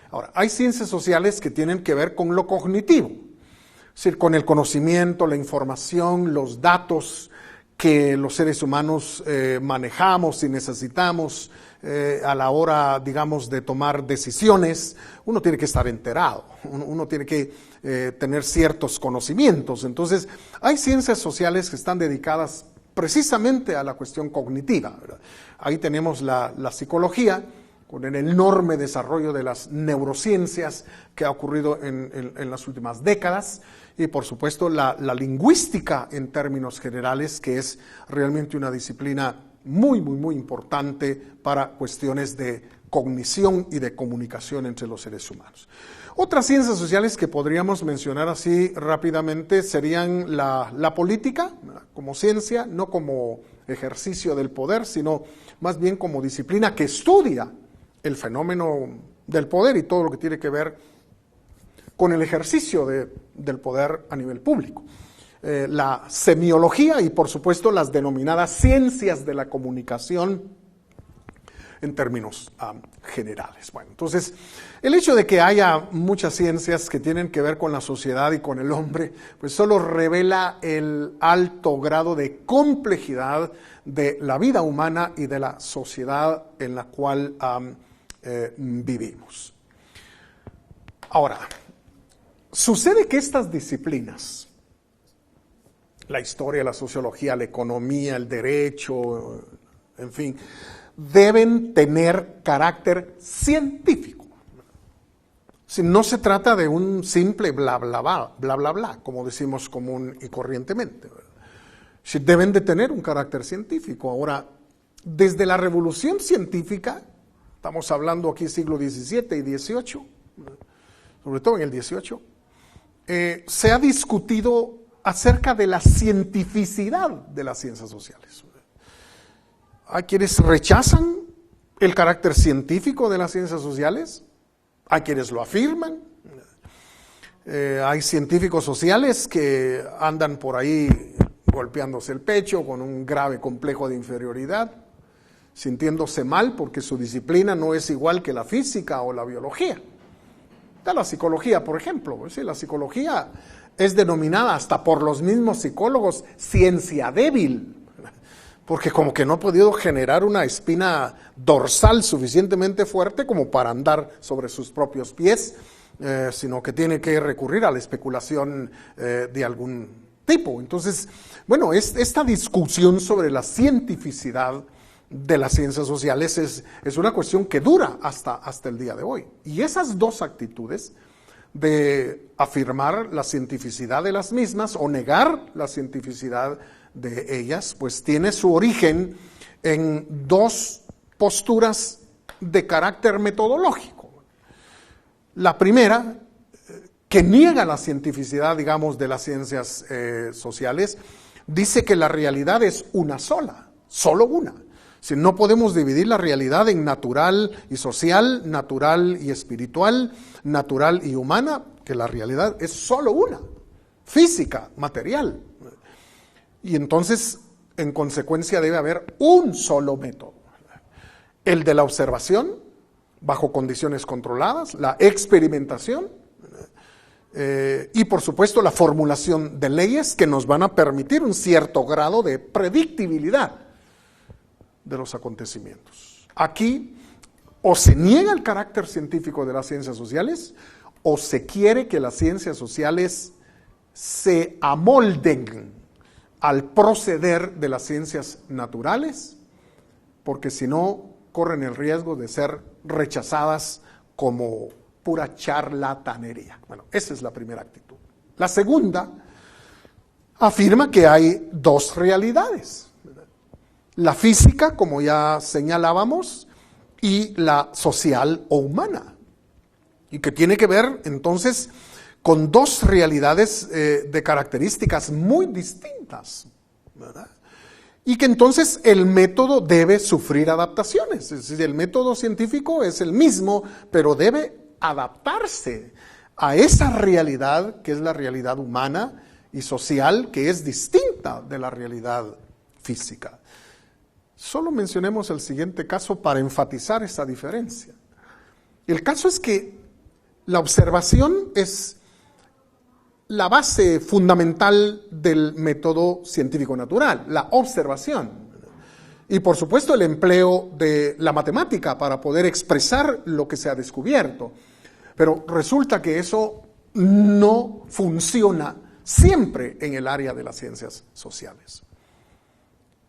Ahora, hay ciencias sociales que tienen que ver con lo cognitivo, es decir, con el conocimiento, la información, los datos que los seres humanos manejamos y necesitamos a la hora, digamos, de tomar decisiones. Uno tiene que estar enterado, uno tiene que tener ciertos conocimientos. Entonces, hay ciencias sociales que están dedicadas precisamente a la cuestión cognitiva, ¿verdad? Ahí tenemos la psicología, con el enorme desarrollo de las neurociencias que ha ocurrido en las últimas décadas, y por supuesto la lingüística en términos generales, que es realmente una disciplina muy, muy, muy importante para cuestiones de cognición y de comunicación entre los seres humanos. Otras ciencias sociales que podríamos mencionar así rápidamente serían la política, como ciencia, no como ejercicio del poder, sino más bien como disciplina que estudia el fenómeno del poder y todo lo que tiene que ver con el ejercicio del poder a nivel público. La semiología y por supuesto las denominadas ciencias de la comunicación en términos generales. Bueno, entonces, el hecho de que haya muchas ciencias que tienen que ver con la sociedad y con el hombre, pues solo revela el alto grado de complejidad de la vida humana y de la sociedad en la cual vivimos. Ahora, sucede que estas disciplinas, la historia, la sociología, la economía, el derecho, en fin, deben tener carácter científico. Si no se trata de un simple bla, bla, bla, bla, bla, bla, como decimos común y corrientemente, ¿verdad? Si deben de tener un carácter científico. Ahora, desde la revolución científica, estamos hablando aquí siglo XVII y XVIII, sobre todo en el XVIII, se ha discutido acerca de la cientificidad de las ciencias sociales. Hay quienes rechazan el carácter científico de las ciencias sociales, hay quienes lo afirman, hay científicos sociales que andan por ahí golpeándose el pecho con un grave complejo de inferioridad, sintiéndose mal porque su disciplina no es igual que la física o la biología. Está la psicología, por ejemplo. ¿Sí? La psicología es denominada hasta por los mismos psicólogos ciencia débil, porque como que no ha podido generar una espina dorsal suficientemente fuerte como para andar sobre sus propios pies, sino que tiene que recurrir a la especulación de algún tipo. Entonces, bueno, esta discusión sobre la cientificidad de las ciencias sociales es una cuestión que dura hasta el día de hoy. Y esas dos actitudes de afirmar la cientificidad de las mismas o negar la cientificidad de ellas, pues tiene su origen en dos posturas de carácter metodológico. La primera, que niega la cientificidad, digamos, de las ciencias sociales, dice que la realidad es una sola. solo una. Si no podemos dividir la realidad en natural y social, natural y espiritual, natural y humana, que la realidad es solo una, física, material. Y entonces, en consecuencia, debe haber un solo método. El de la observación, bajo condiciones controladas, la experimentación, y por supuesto la formulación de leyes que nos van a permitir un cierto grado de predictibilidad de los acontecimientos. Aquí o se niega el carácter científico de las ciencias sociales o se quiere que las ciencias sociales se amolden al proceder de las ciencias naturales, porque si no corren el riesgo de ser rechazadas como pura charlatanería. Bueno, esa es la primera actitud. La segunda afirma que hay dos realidades: la física, como ya señalábamos, y la social o humana, y que tiene que ver entonces con dos realidades de características muy distintas, ¿verdad? Y que entonces el método debe sufrir adaptaciones. Es decir, el método científico es el mismo, pero debe adaptarse a esa realidad que es la realidad humana y social, que es distinta de la realidad física. Solo mencionemos el siguiente caso para enfatizar esa diferencia. El caso es que la observación es la base fundamental del método científico natural, la observación. Y por supuesto el empleo de la matemática para poder expresar lo que se ha descubierto. Pero resulta que eso no funciona siempre en el área de las ciencias sociales.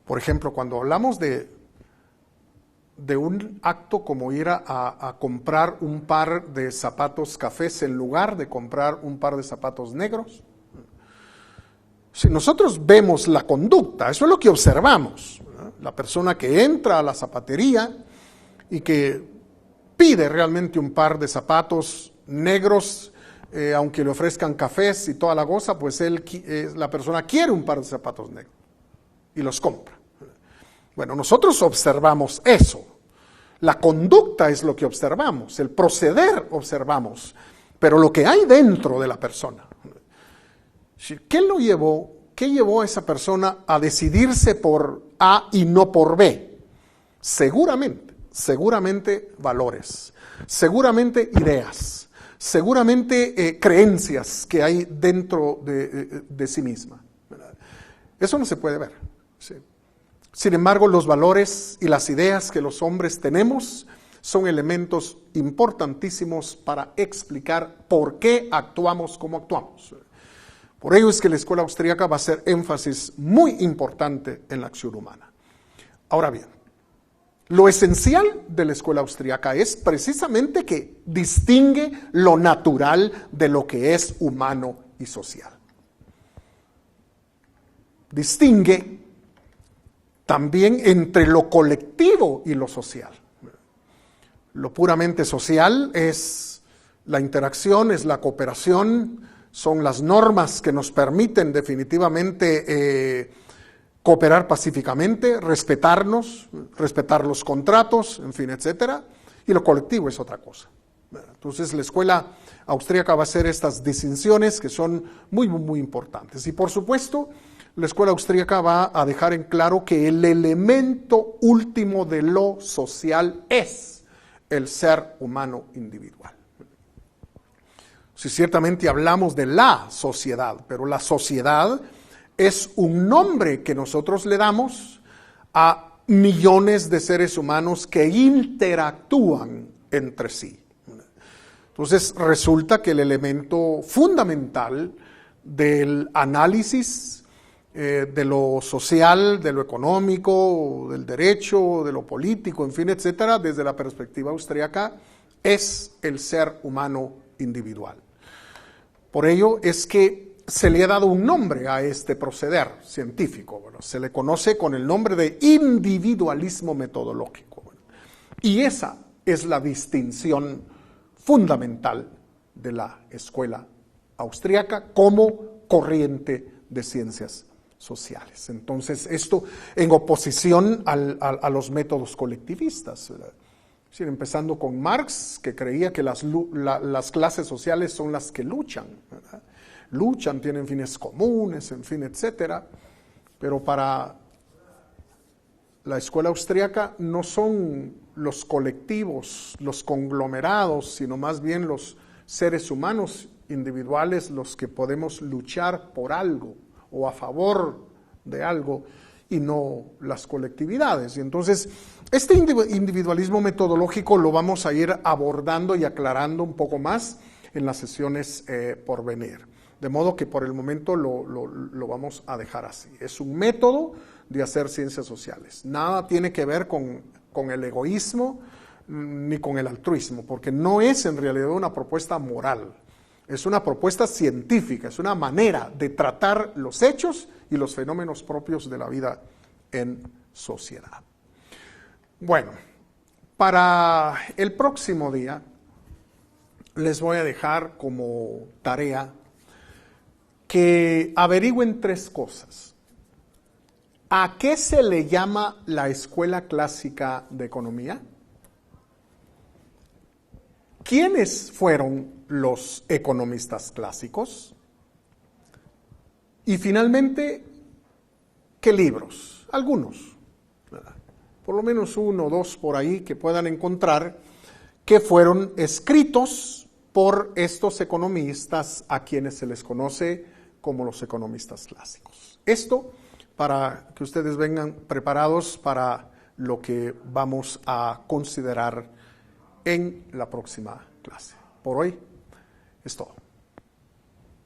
Por ejemplo, cuando hablamos de un acto como ir a comprar un par de zapatos cafés en lugar de comprar un par de zapatos negros, si nosotros vemos la conducta, eso es lo que observamos, ¿verdad? La persona que entra a la zapatería y que pide realmente un par de zapatos negros, aunque le ofrezcan cafés y toda la cosa, pues la persona quiere un par de zapatos negros y los compra. Bueno, nosotros observamos eso. La conducta es lo que observamos, el proceder observamos, pero lo que hay dentro de la persona. ¿Qué llevó a esa persona a decidirse por A y no por B? Seguramente valores, seguramente ideas, seguramente creencias que hay dentro de sí misma, ¿verdad? Eso no se puede ver, ¿sí? Sin embargo, los valores y las ideas que los hombres tenemos son elementos importantísimos para explicar por qué actuamos como actuamos. Por ello es que la escuela austríaca va a hacer énfasis muy importante en la acción humana. Ahora bien, lo esencial de la escuela austríaca es precisamente que distingue lo natural de lo que es humano y social. Distingue también entre lo colectivo y lo social. Lo puramente social es la interacción, es la cooperación, son las normas que nos permiten definitivamente cooperar pacíficamente, respetarnos, respetar los contratos, en fin, etcétera. Y lo colectivo es otra cosa. Entonces la escuela austríaca va a hacer estas distinciones que son muy, muy importantes. Y por supuesto, la escuela austríaca va a dejar en claro que el elemento último de lo social es el ser humano individual. Si ciertamente hablamos de la sociedad, pero la sociedad es un nombre que nosotros le damos a millones de seres humanos que interactúan entre sí. Entonces resulta que el elemento fundamental del análisis de lo social, de lo económico, del derecho, de lo político, en fin, etcétera, desde la perspectiva austríaca, es el ser humano individual. Por ello es que se le ha dado un nombre a este proceder científico. Bueno, se le conoce con el nombre de individualismo metodológico. Bueno, y esa es la distinción fundamental de la escuela austríaca como corriente de ciencias sociales. Entonces, esto en oposición a los métodos colectivistas, ¿verdad? Es decir, empezando con Marx, que creía que las clases sociales son las que luchan, ¿verdad? Luchan, tienen fines comunes, en fin, etcétera, pero para la escuela austríaca no son los colectivos, los conglomerados, sino más bien los seres humanos individuales los que podemos luchar por algo o a favor de algo y no las colectividades. Y entonces, este individualismo metodológico lo vamos a ir abordando y aclarando un poco más en las sesiones por venir. De modo que por el momento lo vamos a dejar así. Es un método de hacer ciencias sociales. Nada tiene que ver con el egoísmo ni con el altruismo, porque no es en realidad una propuesta moral. Es una propuesta científica, es una manera de tratar los hechos y los fenómenos propios de la vida en sociedad. Bueno, para el próximo día les voy a dejar como tarea que averigüen 3 cosas. ¿A qué se le llama la escuela clásica de economía? ¿Quiénes fueron los economistas clásicos? Y finalmente, ¿qué libros? Algunos, ¿verdad? Por lo menos 1 o 2 por ahí que puedan encontrar que fueron escritos por estos economistas a quienes se les conoce como los economistas clásicos. Esto para que ustedes vengan preparados para lo que vamos a considerar en la próxima clase. Por hoy es todo.